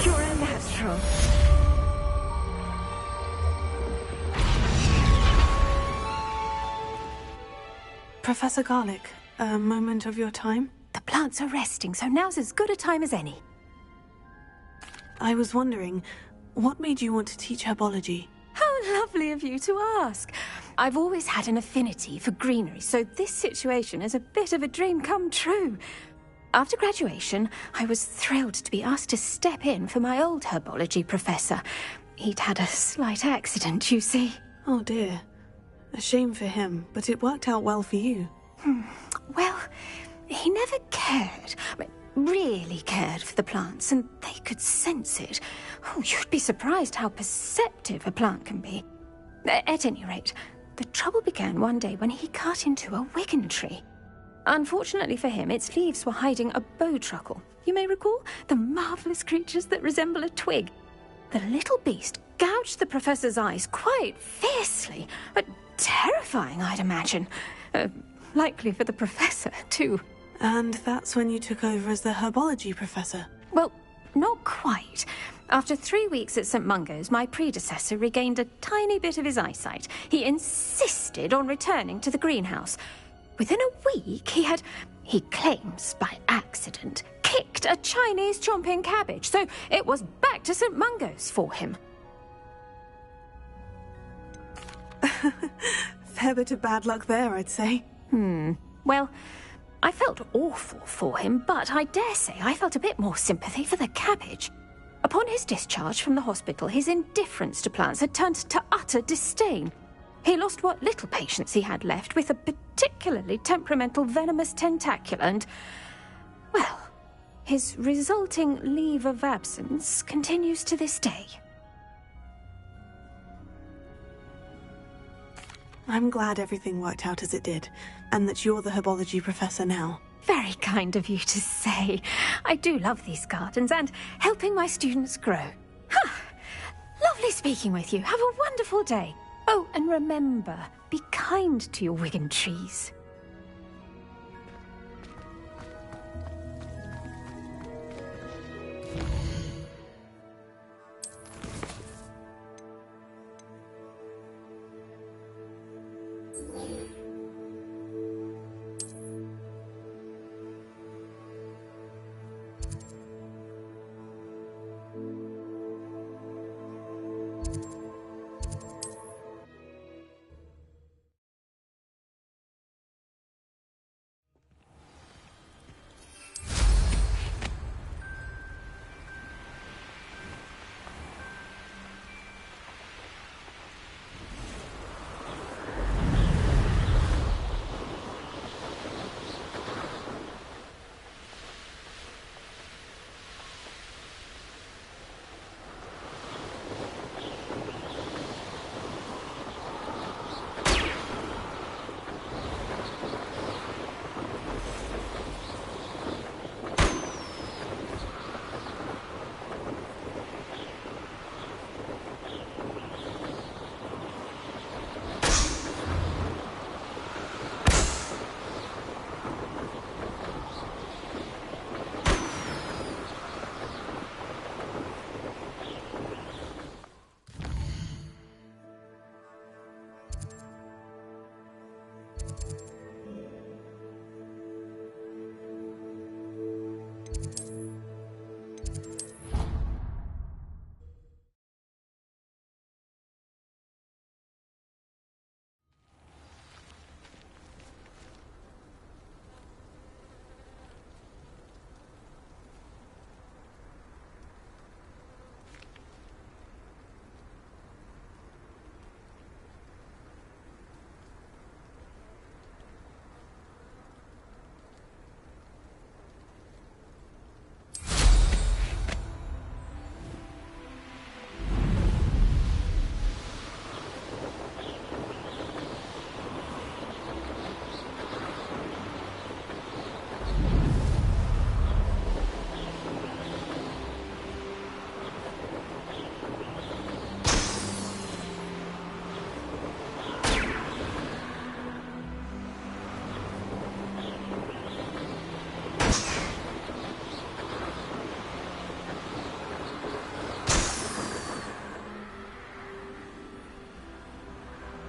You're a natural. Professor Garlick, a moment of your time? The plants are resting, so now's as good a time as any. I was wondering, what made you want to teach herbology? How lovely of you to ask. I've always had an affinity for greenery, so this situation is a bit of a dream come true. After graduation, I was thrilled to be asked to step in for my old herbology professor. He'd had a slight accident, you see. Oh dear. A shame for him, but it worked out well for you. Well, he never cared. Really cared for the plants, and they could sense it. Oh, you'd be surprised how perceptive a plant can be. At any rate, the trouble began one day when he cut into a wigan tree. Unfortunately for him, its leaves were hiding a bowtruckle. You may recall the marvellous creatures that resemble a twig. The little beast gouged the professor's eyes quite fiercely, but terrifying, I'd imagine. Likely for the professor, too. And that's when you took over as the herbology professor? Well, not quite. After 3 weeks at St. Mungo's, my predecessor regained a tiny bit of his eyesight. He insisted on returning to the greenhouse. Within a week, he claims by accident, kicked a Chinese chomping cabbage, so it was back to St. Mungo's for him. Fair bit of bad luck there, I'd say. Well, I felt awful for him, but I dare say I felt a bit more sympathy for the cabbage. Upon his discharge from the hospital, his indifference to plants had turned to utter disdain. He lost what little patience he had left with a particularly temperamental venomous tentacula and, well, his resulting leave of absence continues to this day. I'm glad everything worked out as it did, and that you're the herbology professor now. Very kind of you to say. I do love these gardens and helping my students grow. Lovely speaking with you. Have a wonderful day. Oh, and remember, be kind to your wigan trees.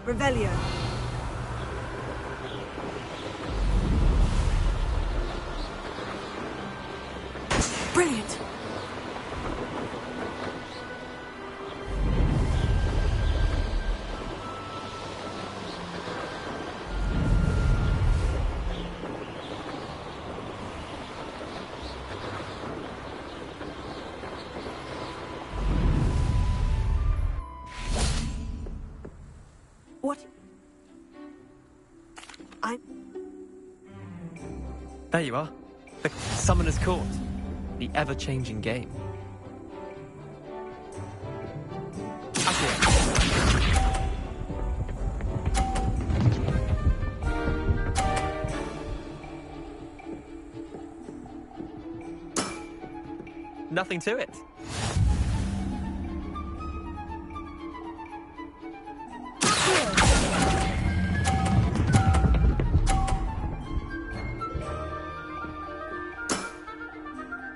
Revelio. Brilliant. What? There you are. The Summoner's Court. The ever-changing game. Nothing to it.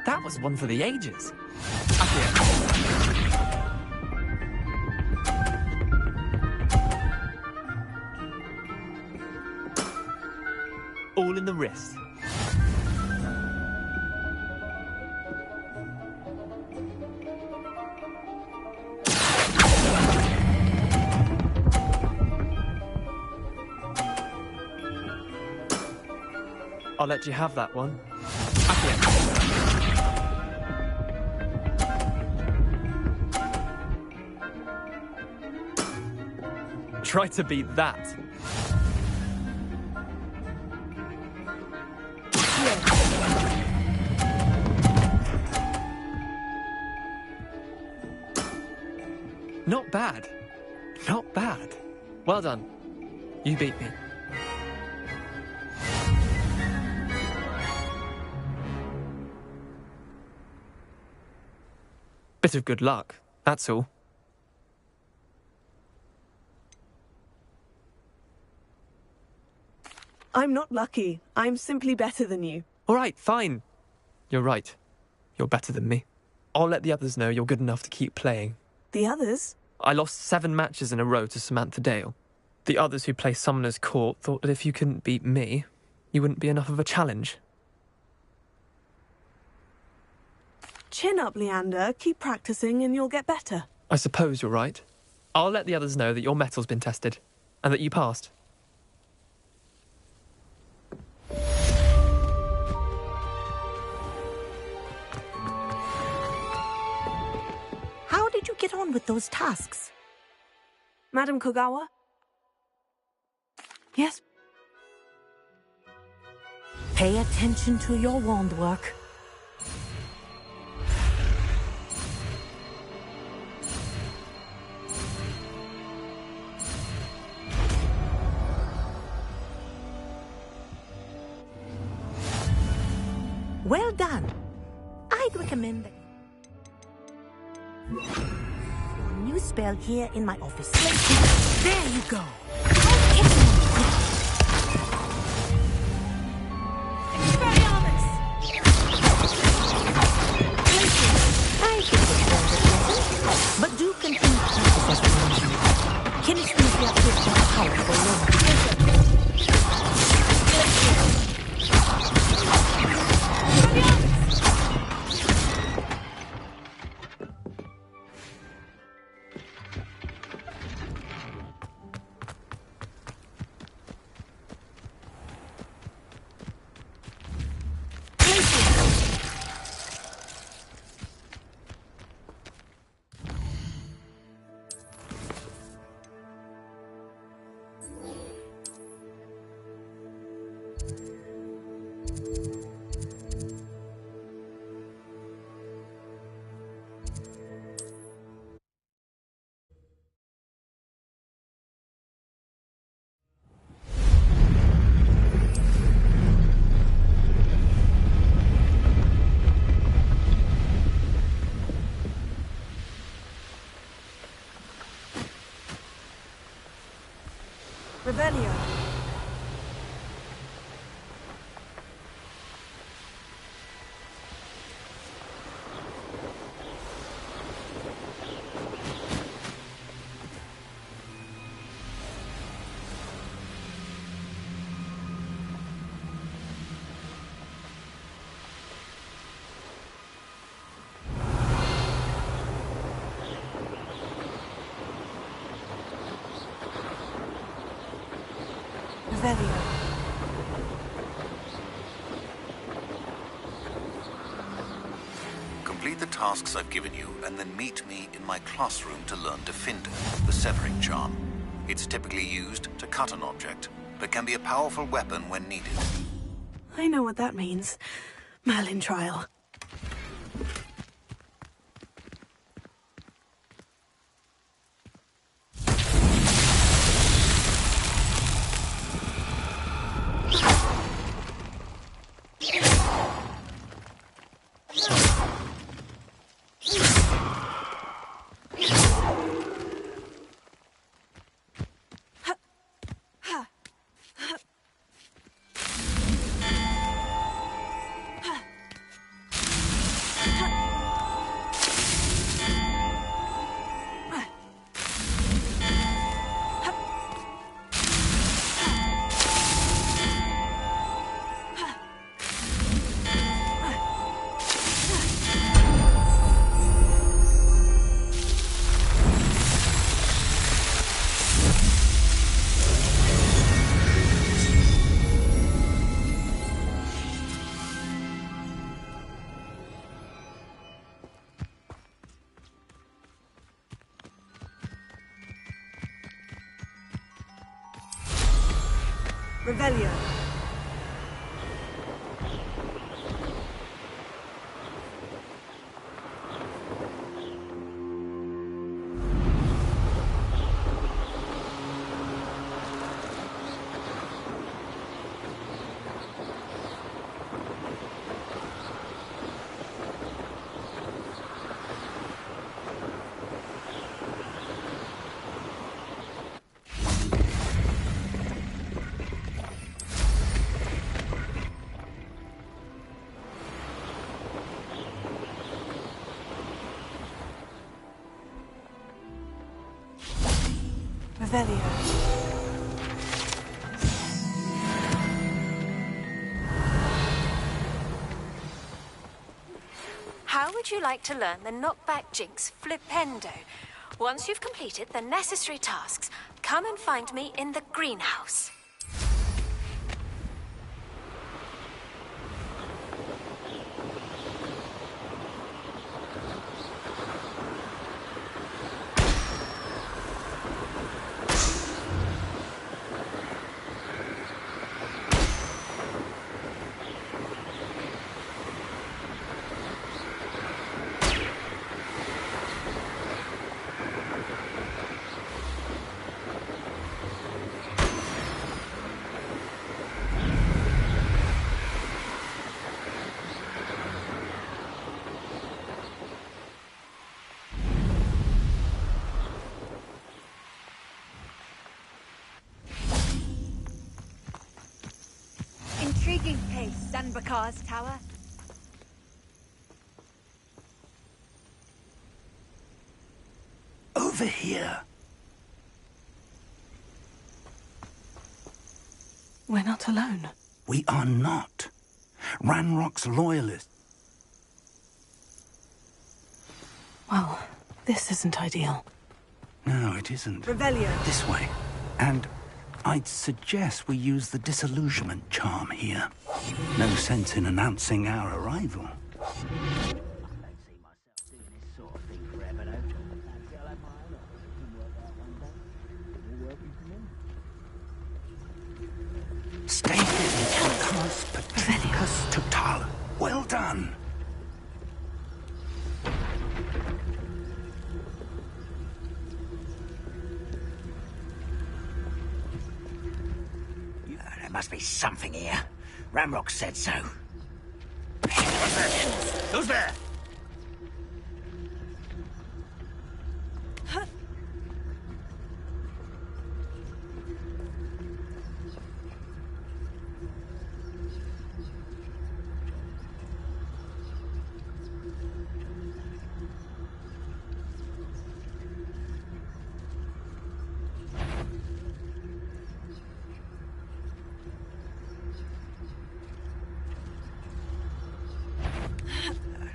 That was one for the ages. All in the wrist. I'll let you have that one. Try to beat that. Not bad. Not bad. Well done. You beat me. Bit of good luck, that's all. I'm not lucky. I'm simply better than you. All right, fine. You're right. You're better than me. I'll let the others know you're good enough to keep playing. The others? I lost 7 matches in a row to Samantha Dale. The others who play Summoner's Court thought that if you couldn't beat me, you wouldn't be enough of a challenge. Chin up, Leander. Keep practicing and you'll get better. I suppose you're right. I'll let the others know that your metal's been tested, and that you passed. How did you get on with those tasks? Madam Kogawa? Yes? Pay attention to your wand work. Well done. I'd recommend that. Your new spell here in my office. There you go. But do continue to practice as you kinesthesia is a powerful level. Revelio. Revelio. Complete the tasks I've given you, and then meet me in my classroom to learn Defender, the severing charm. It's typically used to cut an object, but can be a powerful weapon when needed. I know what that means. Merlin trial. Revelio. Revelio. How would you like to learn the knockback jinx Flipendo? Once you've completed the necessary tasks, come and find me in the greenhouse. Intriguing case, Sanbakar's tower. Over here. We're not alone. We are not. Ranrock's loyalists. Well, this isn't ideal. No, it isn't. Revelio. This way. And I'd suggest we use the disillusionment charm here. No sense in announcing our arrival. Stay Calcas Patricus Total. Well done. There must be something here. Ramrock said so. Who's there?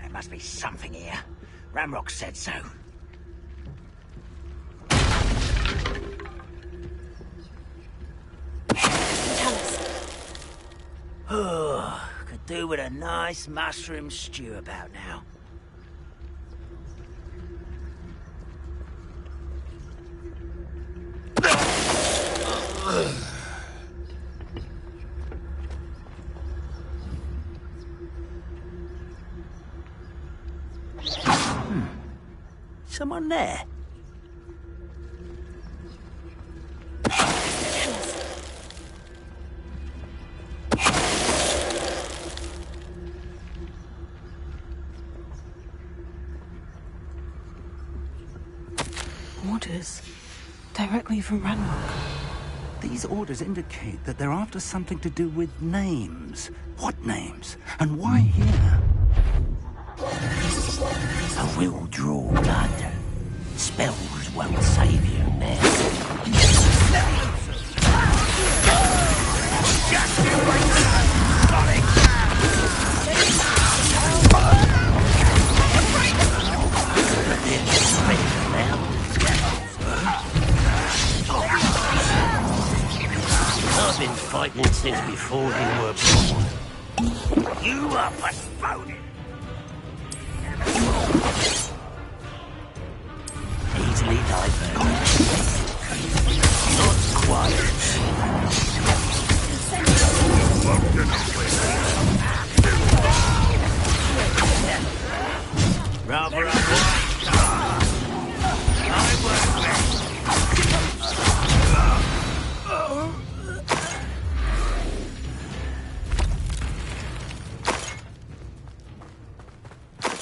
There must be something here. Ramrock said so. Oh, could do with a nice mushroom stew about now. Someone there? Orders. Directly from Ranrock. These orders indicate that they're after something to do with names. What names? And why here? I will draw blood. Spells won't save you now. I've been fighting since before you were born. You are postponing. Easily diverted. Not quite. Rather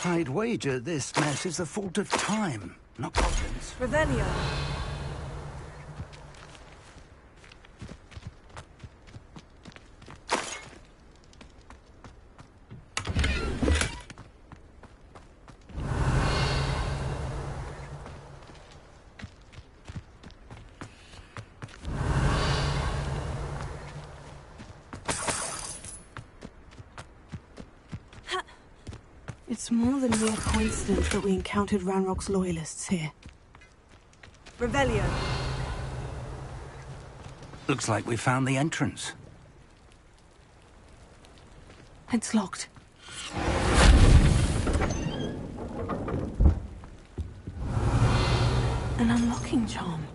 I'd wager this mess is the fault of time, not goblins. Revelio. It's more than mere coincidence that we encountered Ranrock's loyalists here. Revelio. Looks like we found the entrance. It's locked. An unlocking charm.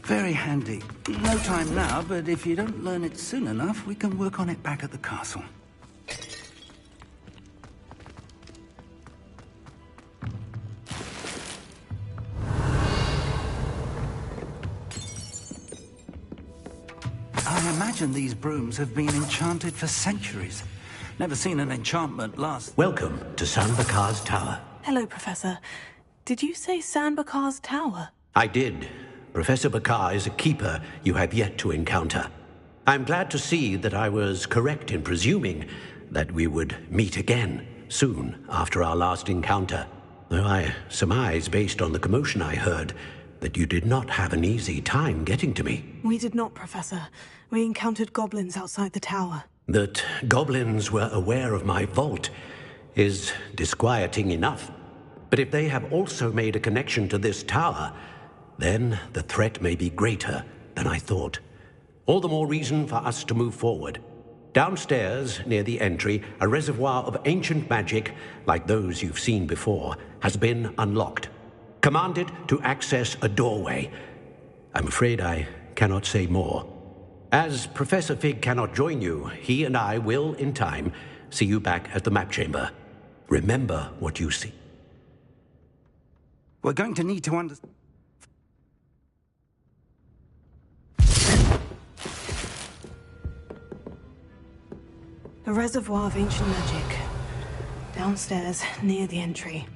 Very handy. No time now, but if you don't learn it soon enough, we can work on it back at the castle. I imagine these brooms have been enchanted for centuries. Never seen an enchantment last... Welcome to Sanbakar's Tower. Hello, Professor. Did you say Sanbakar's Tower? I did. Professor Bakar is a keeper you have yet to encounter. I'm glad to see that I was correct in presuming that we would meet again soon after our last encounter. Though I surmise, based on the commotion I heard, that you did not have an easy time getting to me. We did not, Professor. We encountered goblins outside the tower. That goblins were aware of my vault is disquieting enough. But if they have also made a connection to this tower, then the threat may be greater than I thought. All the more reason for us to move forward. Downstairs, near the entry, a reservoir of ancient magic, like those you've seen before, has been unlocked. Commanded to access a doorway. I'm afraid I cannot say more. As Professor Fig cannot join you, he and I will, in time, see you back at the map chamber. Remember what you see. We're going to need to understand... A reservoir of ancient magic. Downstairs, near the entry.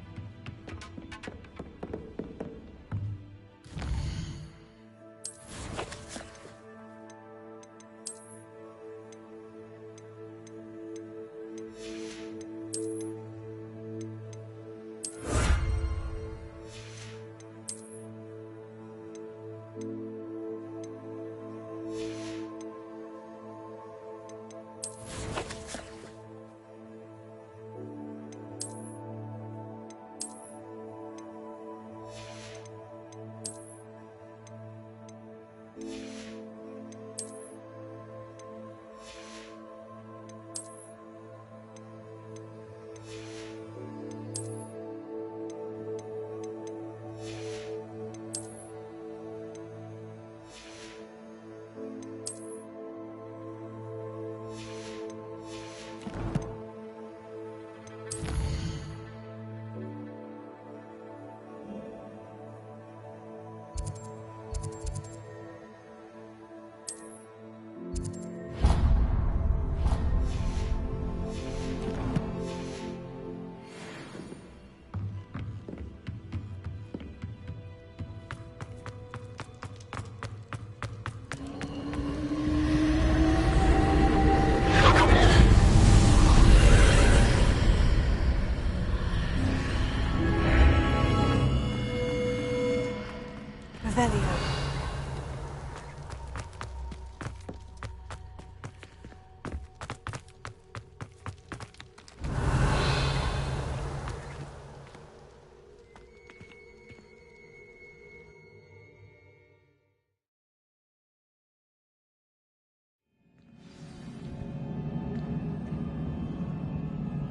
Revelio.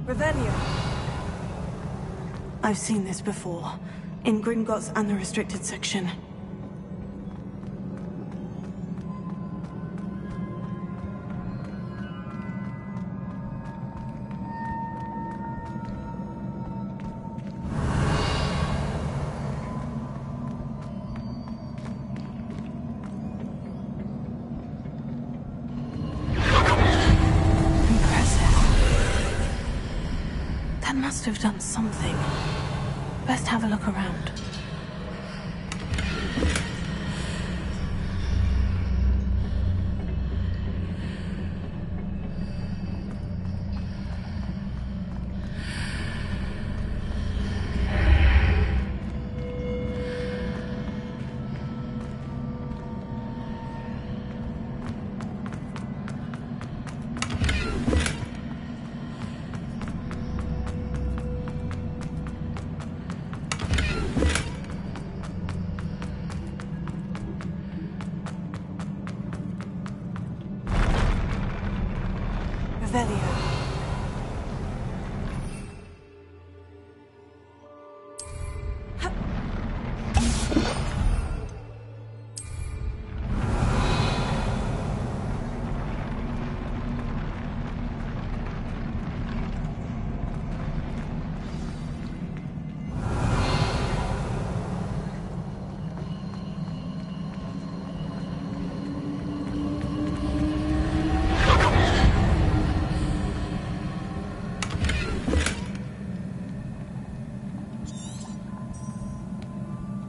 Revelio. I've seen this before, in Gringotts and the restricted section. Must have done something. Best have a look around.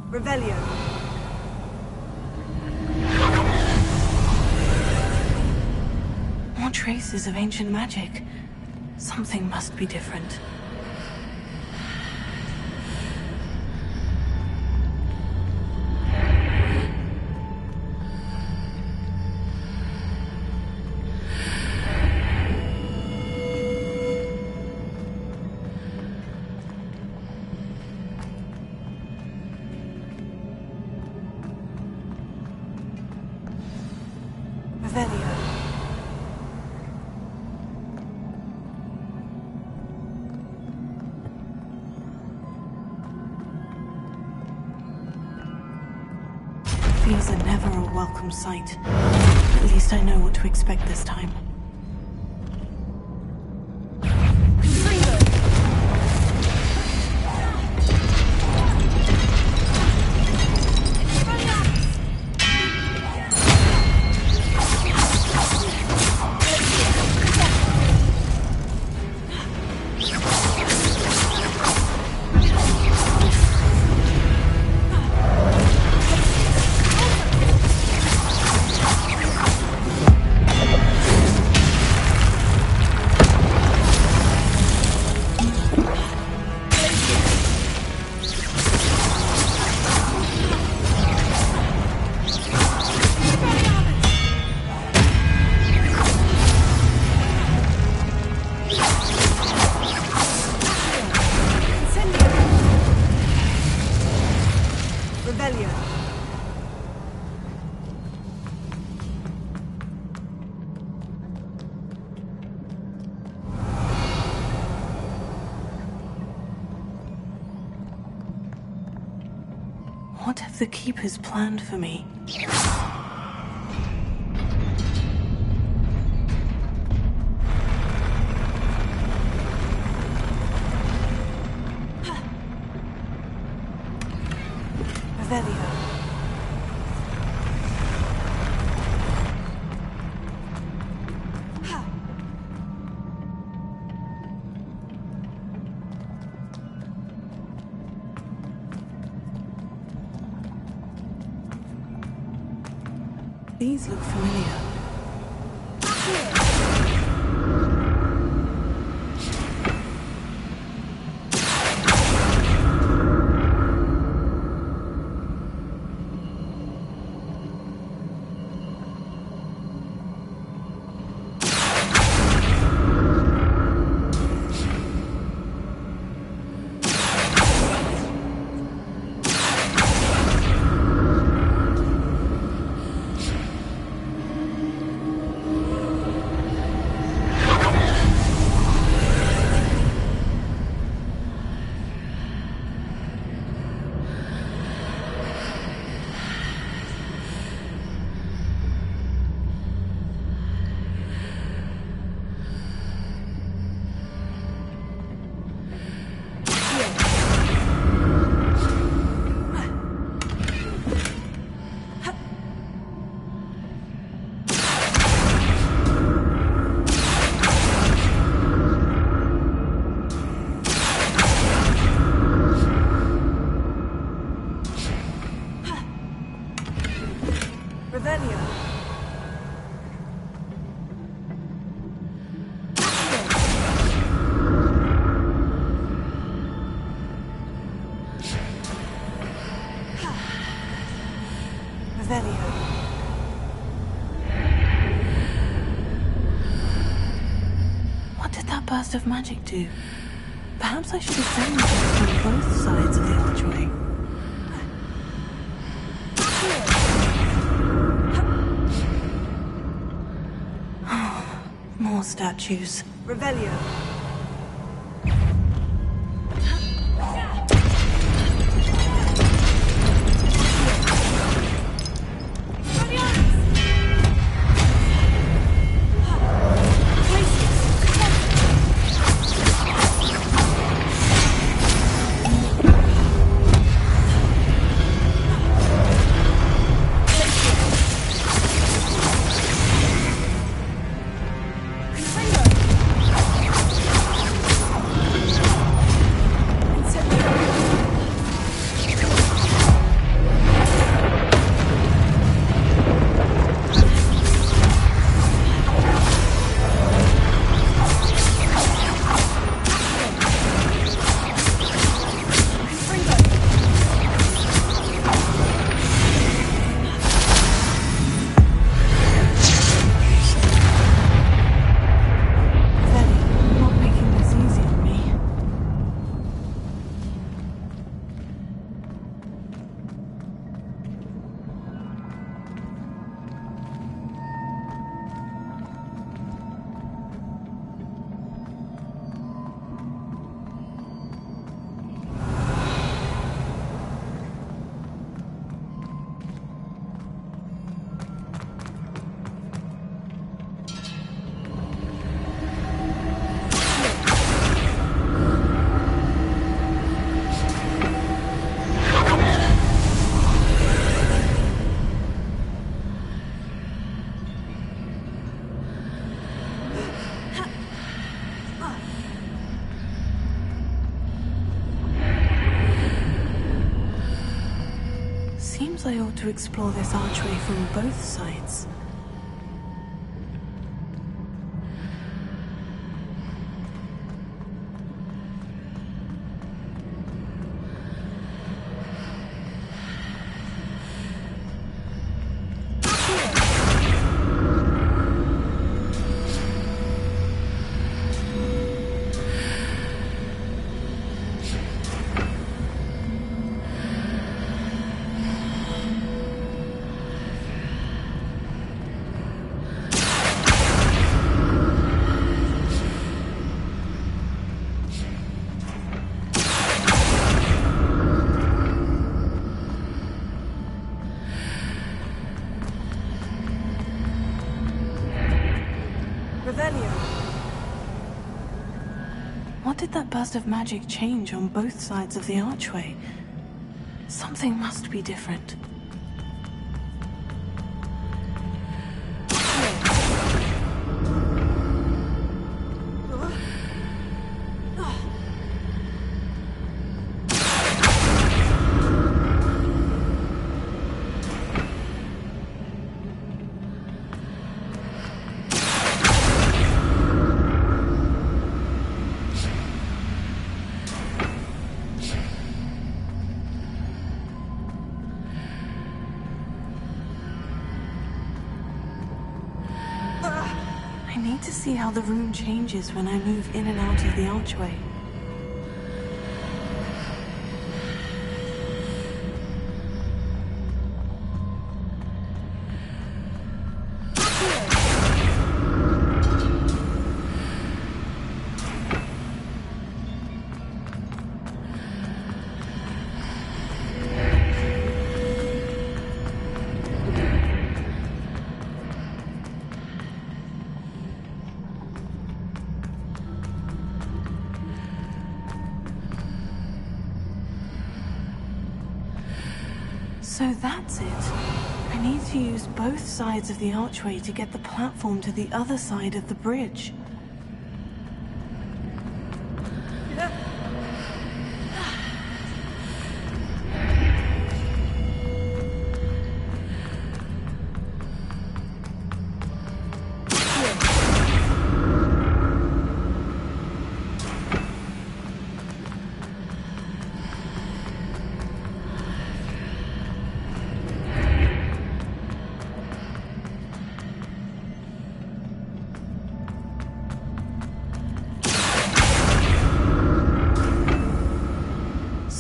Revelio. More traces of ancient magic. Something must be different. These are never a welcome sight. At least I know what to expect this time. What have the Keepers planned for me? Revelio. These look familiar. Revelio. What did that burst of magic do? Perhaps I should examine this from both sides of the archway. More statues. Revelio. Seems I ought to explore this archway from both sides. What did that burst of magic change on both sides of the archway? Something must be different. I need to see how the room changes when I move in and out of the archway. So that's it. I need to use both sides of the archway to get the platform to the other side of the bridge.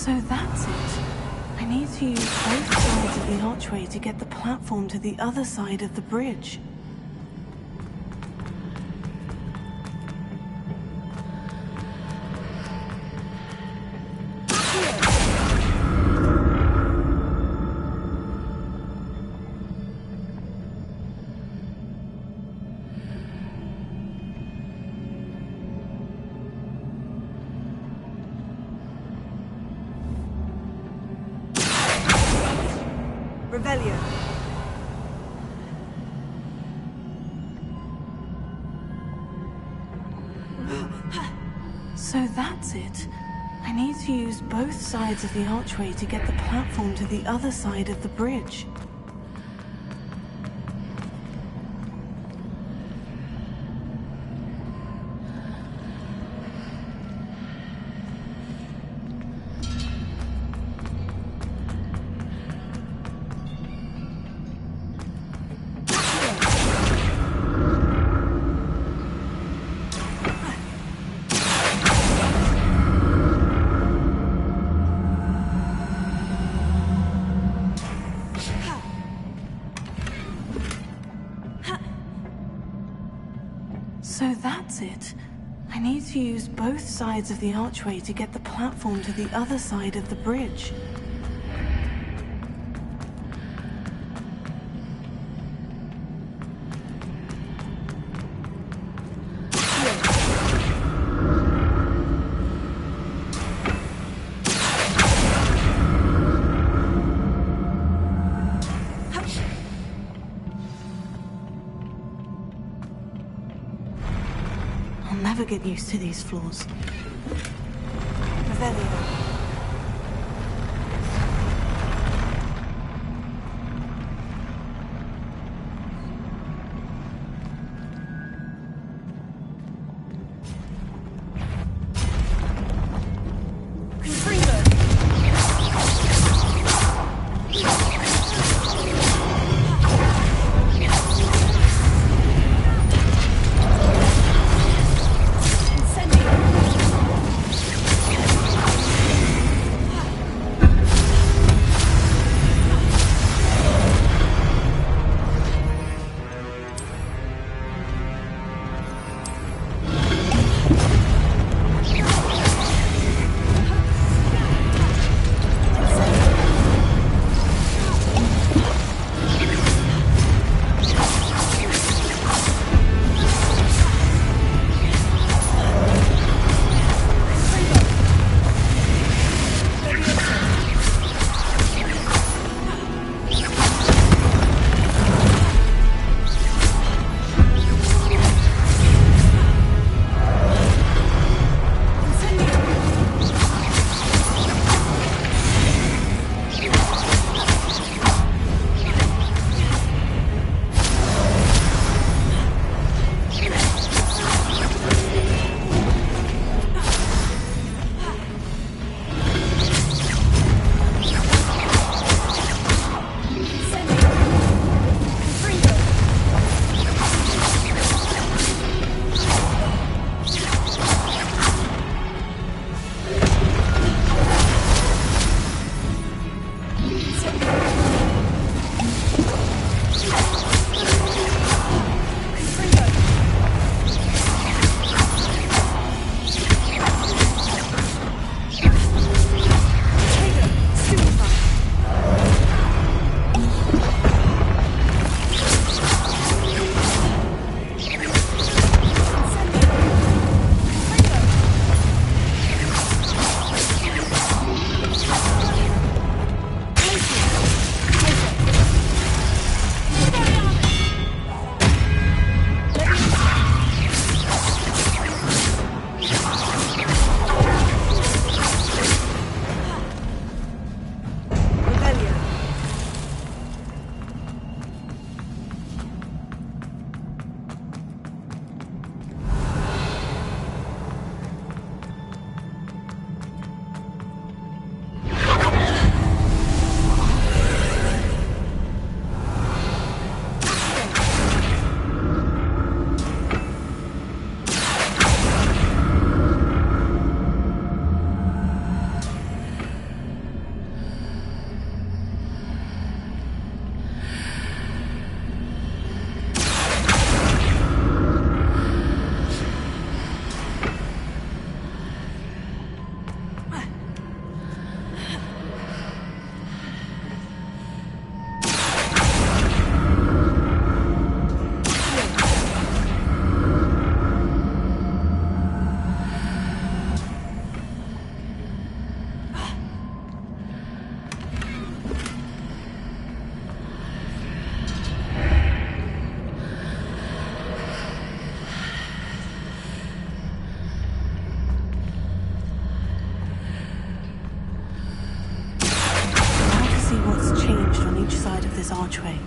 So that's it. I need to use both sides of the archway to get the platform to the other side of the bridge. Revelio. So that's it. I need to use both sides of the archway to get the platform to the other side of the bridge. So that's it. I need to use both sides of the archway to get the platform to the other side of the bridge. I'll never get used to these floors. Revelio. Incendio. changed on each side of this archway.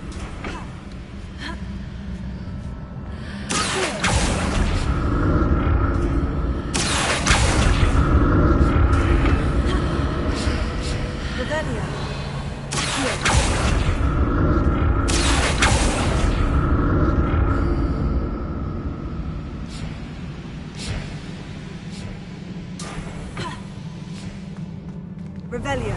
Revelio.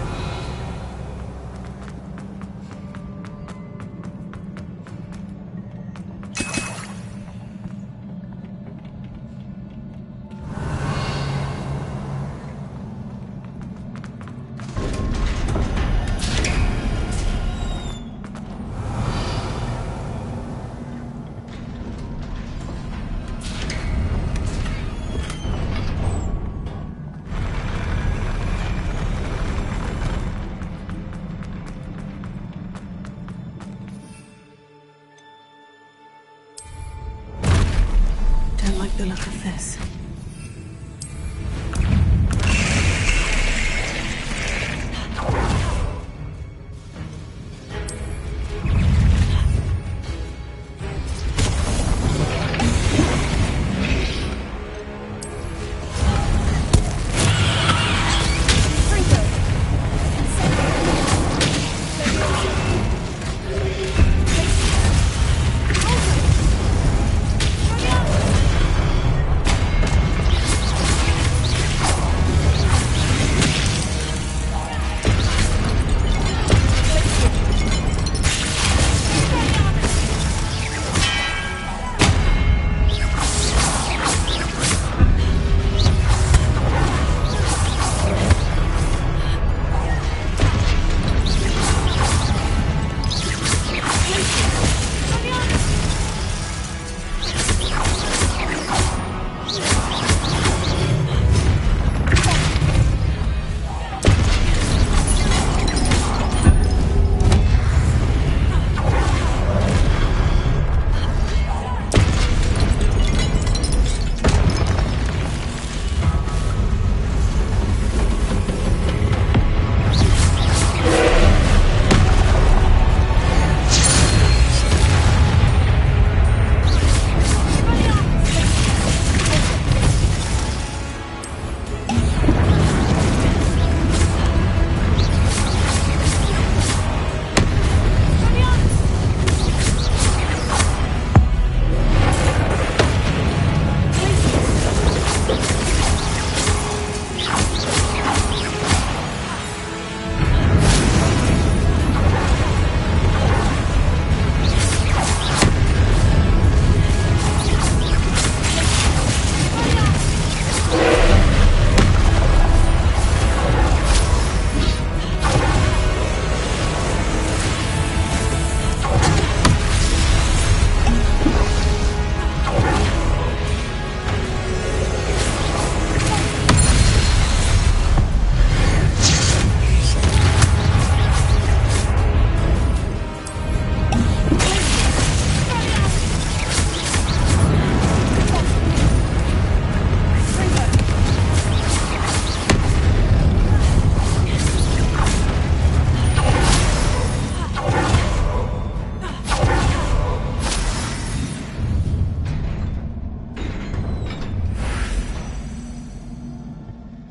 Don't like the look of this.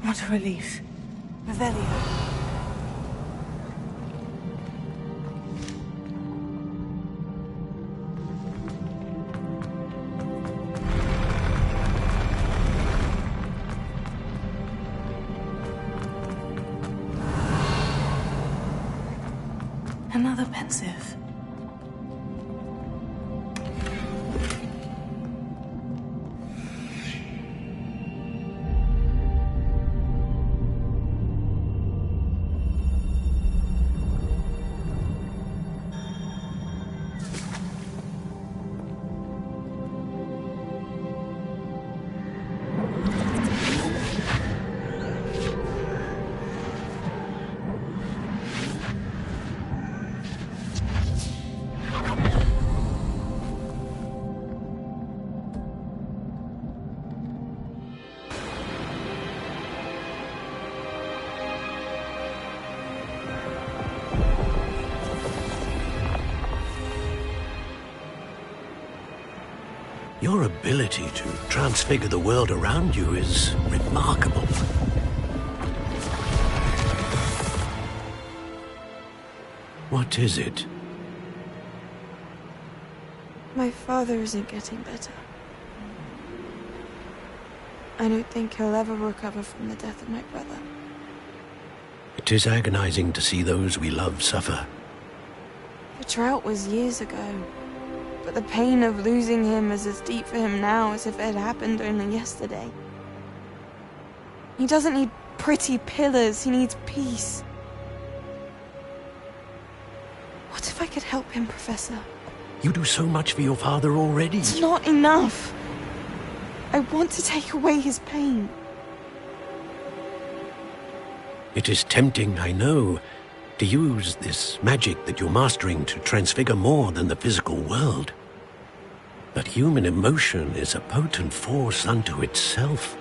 What a relief. Revelio. Another pensive. Your ability to transfigure the world around you is remarkable. What is it? My father isn't getting better. I don't think he'll ever recover from the death of my brother. It is agonizing to see those we love suffer. The drought was years ago, but the pain of losing him is as deep for him now as if it had happened only yesterday. He doesn't need pretty pillars, he needs peace. What if I could help him, Professor? You do so much for your father already. It's not enough. I want to take away his pain. It is tempting, I know, to use this magic that you're mastering to transfigure more than the physical world. But human emotion is a potent force unto itself.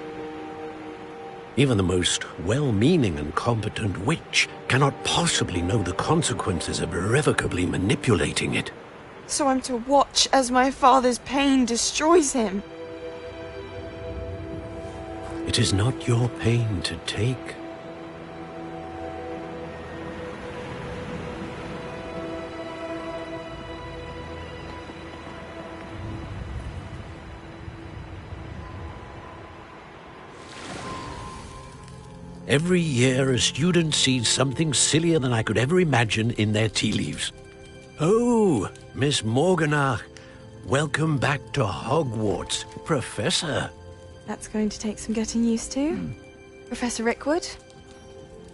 Even the most well-meaning and competent witch cannot possibly know the consequences of irrevocably manipulating it. So I'm to watch as my father's pain destroys him. It is not your pain to take. Every year, a student sees something sillier than I could ever imagine in their tea leaves. Oh, Miss Morganach, welcome back to Hogwarts, Professor. That's going to take some getting used to. Professor Rickwood?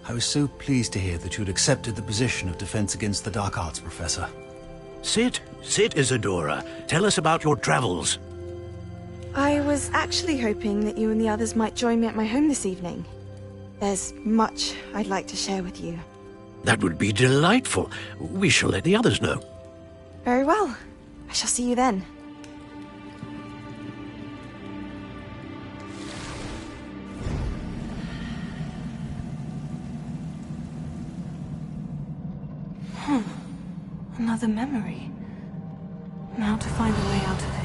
I was so pleased to hear that you'd accepted the position of Defense Against the Dark Arts, Professor. Sit, Isadora. Tell us about your travels. I was actually hoping that you and the others might join me at my home this evening. There's much I'd like to share with you. That would be delightful. We shall let the others know. Very well. I shall see you then. Another memory. Now to find a way out of here.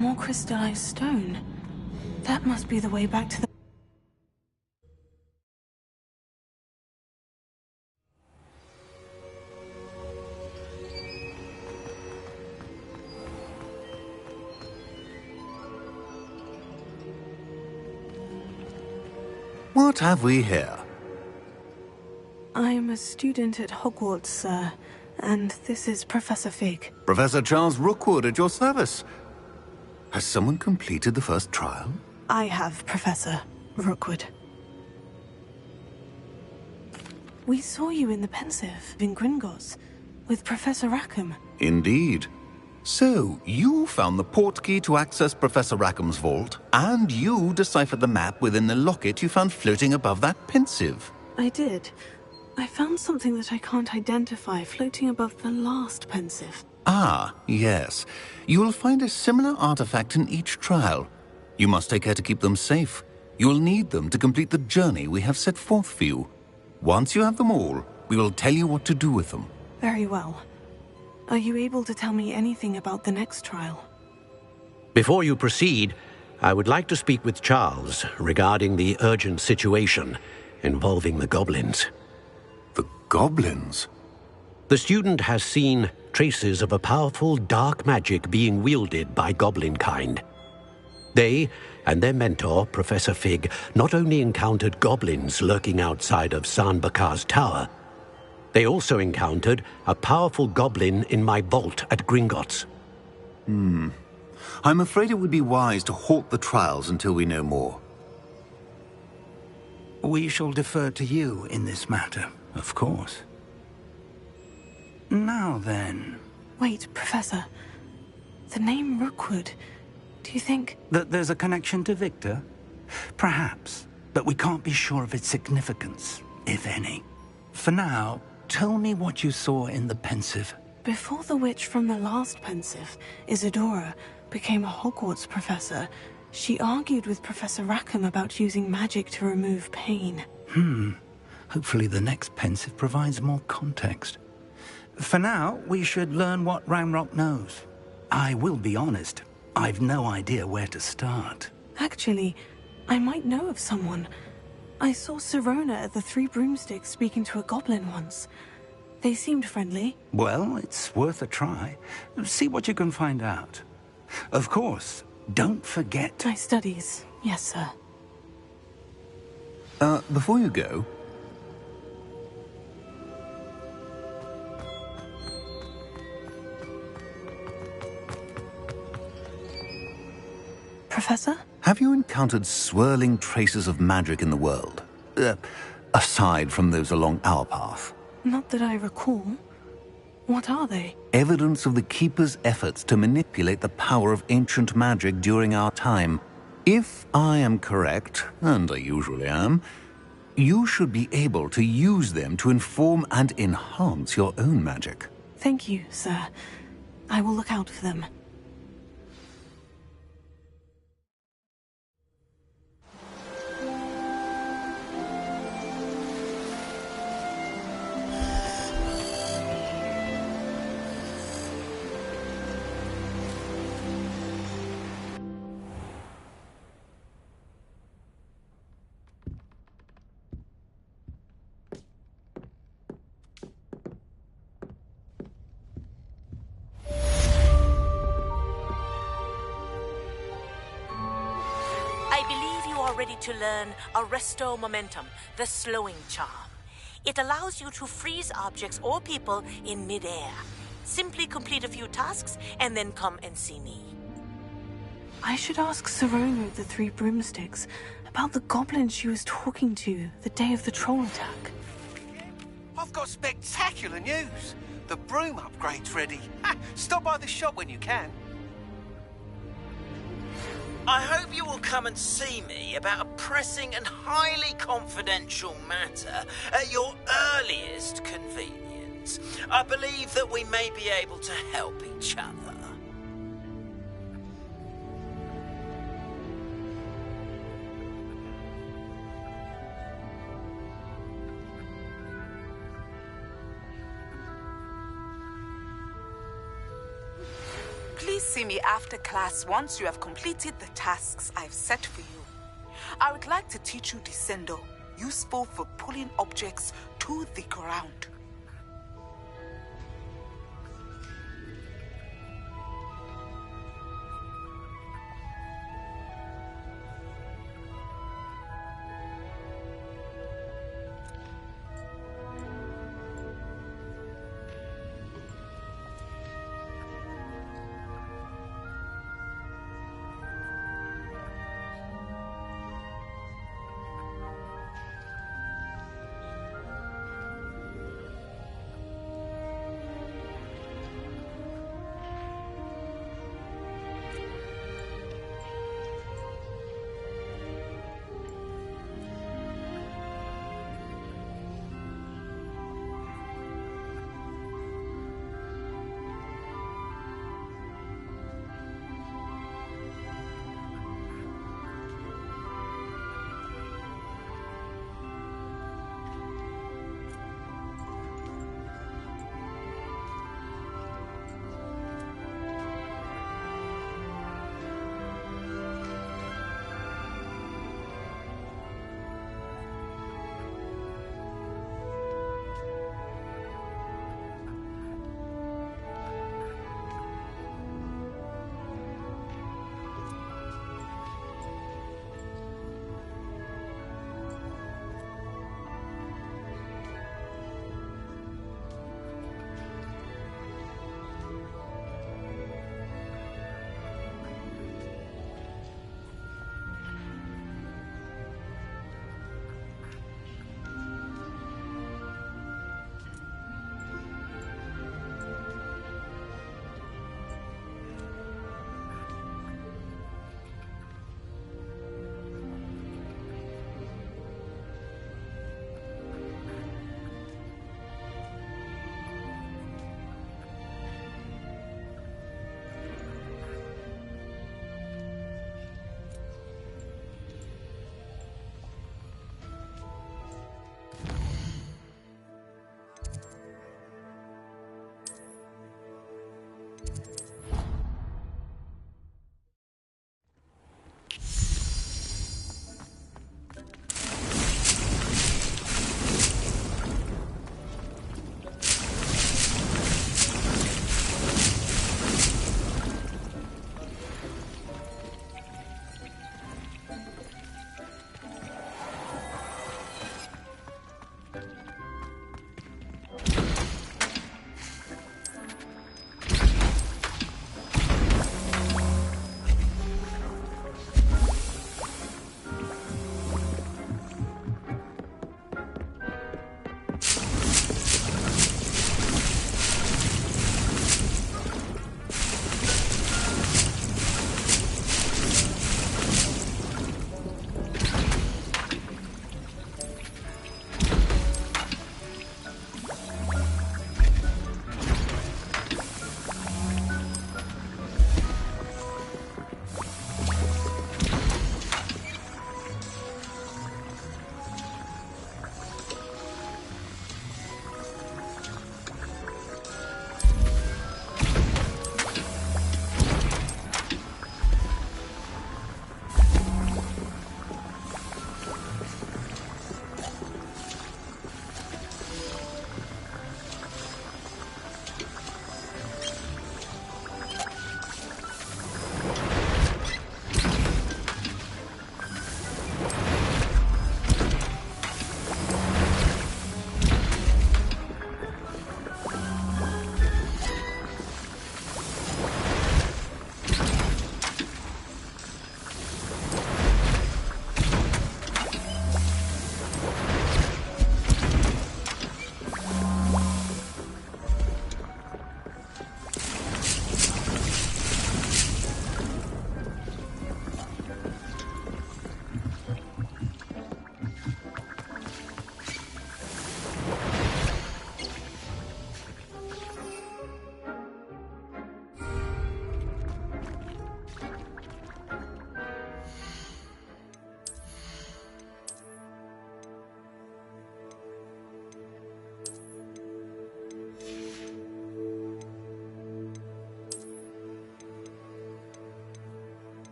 More crystallized stone. That must be the way back to the... What have we here? I'm a student at Hogwarts, sir, and this is Professor Fig. Professor Charles Rookwood at your service. Has someone completed the first trial? I have, Professor Rookwood. We saw you in the Pensive in Gringotts with Professor Rackham. Indeed. So, you found the portkey to access Professor Rackham's vault, and you deciphered the map within the locket you found floating above that Pensive. I did. I found something that I can't identify floating above the last Pensive. Ah, yes. You will find a similar artifact in each trial. You must take care to keep them safe. You will need them to complete the journey we have set forth for you. Once you have them all, we will tell you what to do with them. Very well. Are you able to tell me anything about the next trial? Before you proceed, I would like to speak with Charles regarding the urgent situation involving the goblins. The goblins? The student has seen traces of a powerful dark magic being wielded by goblin kind. They and their mentor, Professor Fig, not only encountered goblins lurking outside of San Bakar's tower, they also encountered a powerful goblin in my vault at Gringotts. I'm afraid it would be wise to halt the trials until we know more. We shall defer to you in this matter, of course. Now then... Wait, Professor. The name Rookwood. Do you think... That there's a connection to Victor? Perhaps. but we can't be sure of its significance, if any. For now, tell me what you saw in the Pensive. Before the witch from the last Pensive, Isadora, became a Hogwarts professor, she argued with Professor Rackham about using magic to remove pain. Hopefully the next Pensive provides more context. For now, we should learn what Ranrock knows. I will be honest, I've no idea where to start. Actually, I might know of someone. I saw Sirona at the Three Broomsticks speaking to a goblin once. They seemed friendly. Well, it's worth a try. See what you can find out. Of course, don't forget... My studies, yes, sir. Before you go... Professor? Have you encountered swirling traces of magic in the world? Aside from those along our path? Not that I recall. What are they? Evidence of the Keeper's efforts to manipulate the power of ancient magic during our time. If I am correct, and I usually am, you should be able to use them to inform and enhance your own magic. Thank you, sir. I will look out for them. Ready to learn Arresto Momentum, the slowing charm. It allows you to freeze objects or people in midair. Simply complete a few tasks and then come and see me. I should ask Sirona of the Three Broomsticks about the goblin she was talking to the day of the troll attack. I've got spectacular news. The broom upgrade's ready. Stop by the shop when you can. I hope you will come and see me about a pressing and highly confidential matter at your earliest convenience. I believe that we may be able to help each other. Please see me after class once you have completed the tasks I've set for you. I would like to teach you Descendo, useful for pulling objects to the ground.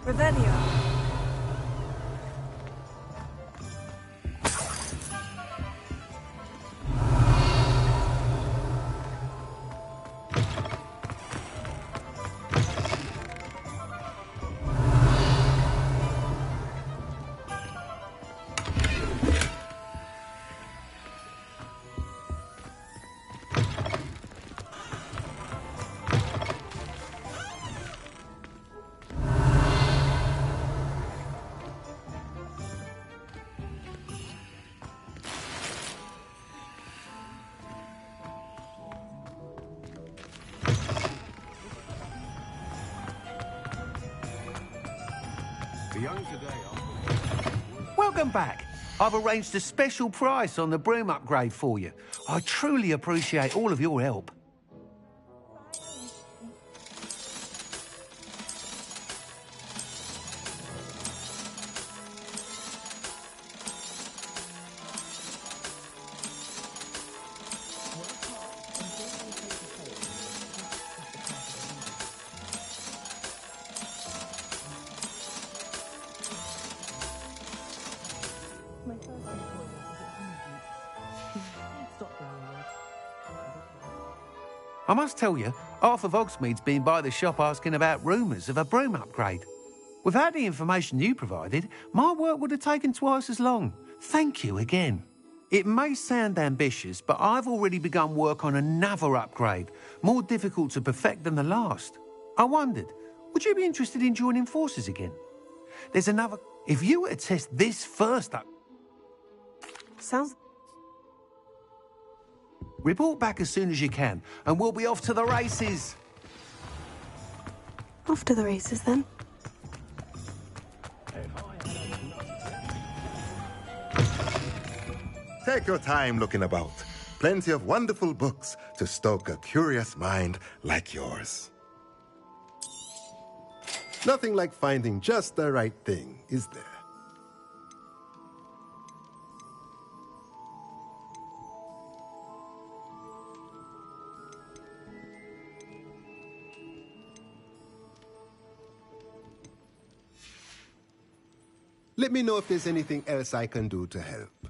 Revelio. Welcome back. I've arranged a special price on the broom upgrade for you. I truly appreciate all of your help. I must tell you, half of Hogsmeade's been by the shop asking about rumours of a broom upgrade. Without the information you provided, my work would have taken twice as long. Thank you again. It may sound ambitious, but I've already begun work on another upgrade, more difficult to perfect than the last. I wondered, would you be interested in joining forces again? There's another... If you were to test this first up... Sounds... Report back as soon as you can, and we'll be off to the races. Off to the races, then. Take your time looking about. Plenty of wonderful books to stoke a curious mind like yours. Nothing like finding just the right thing, is there? Let me know if there's anything else I can do to help.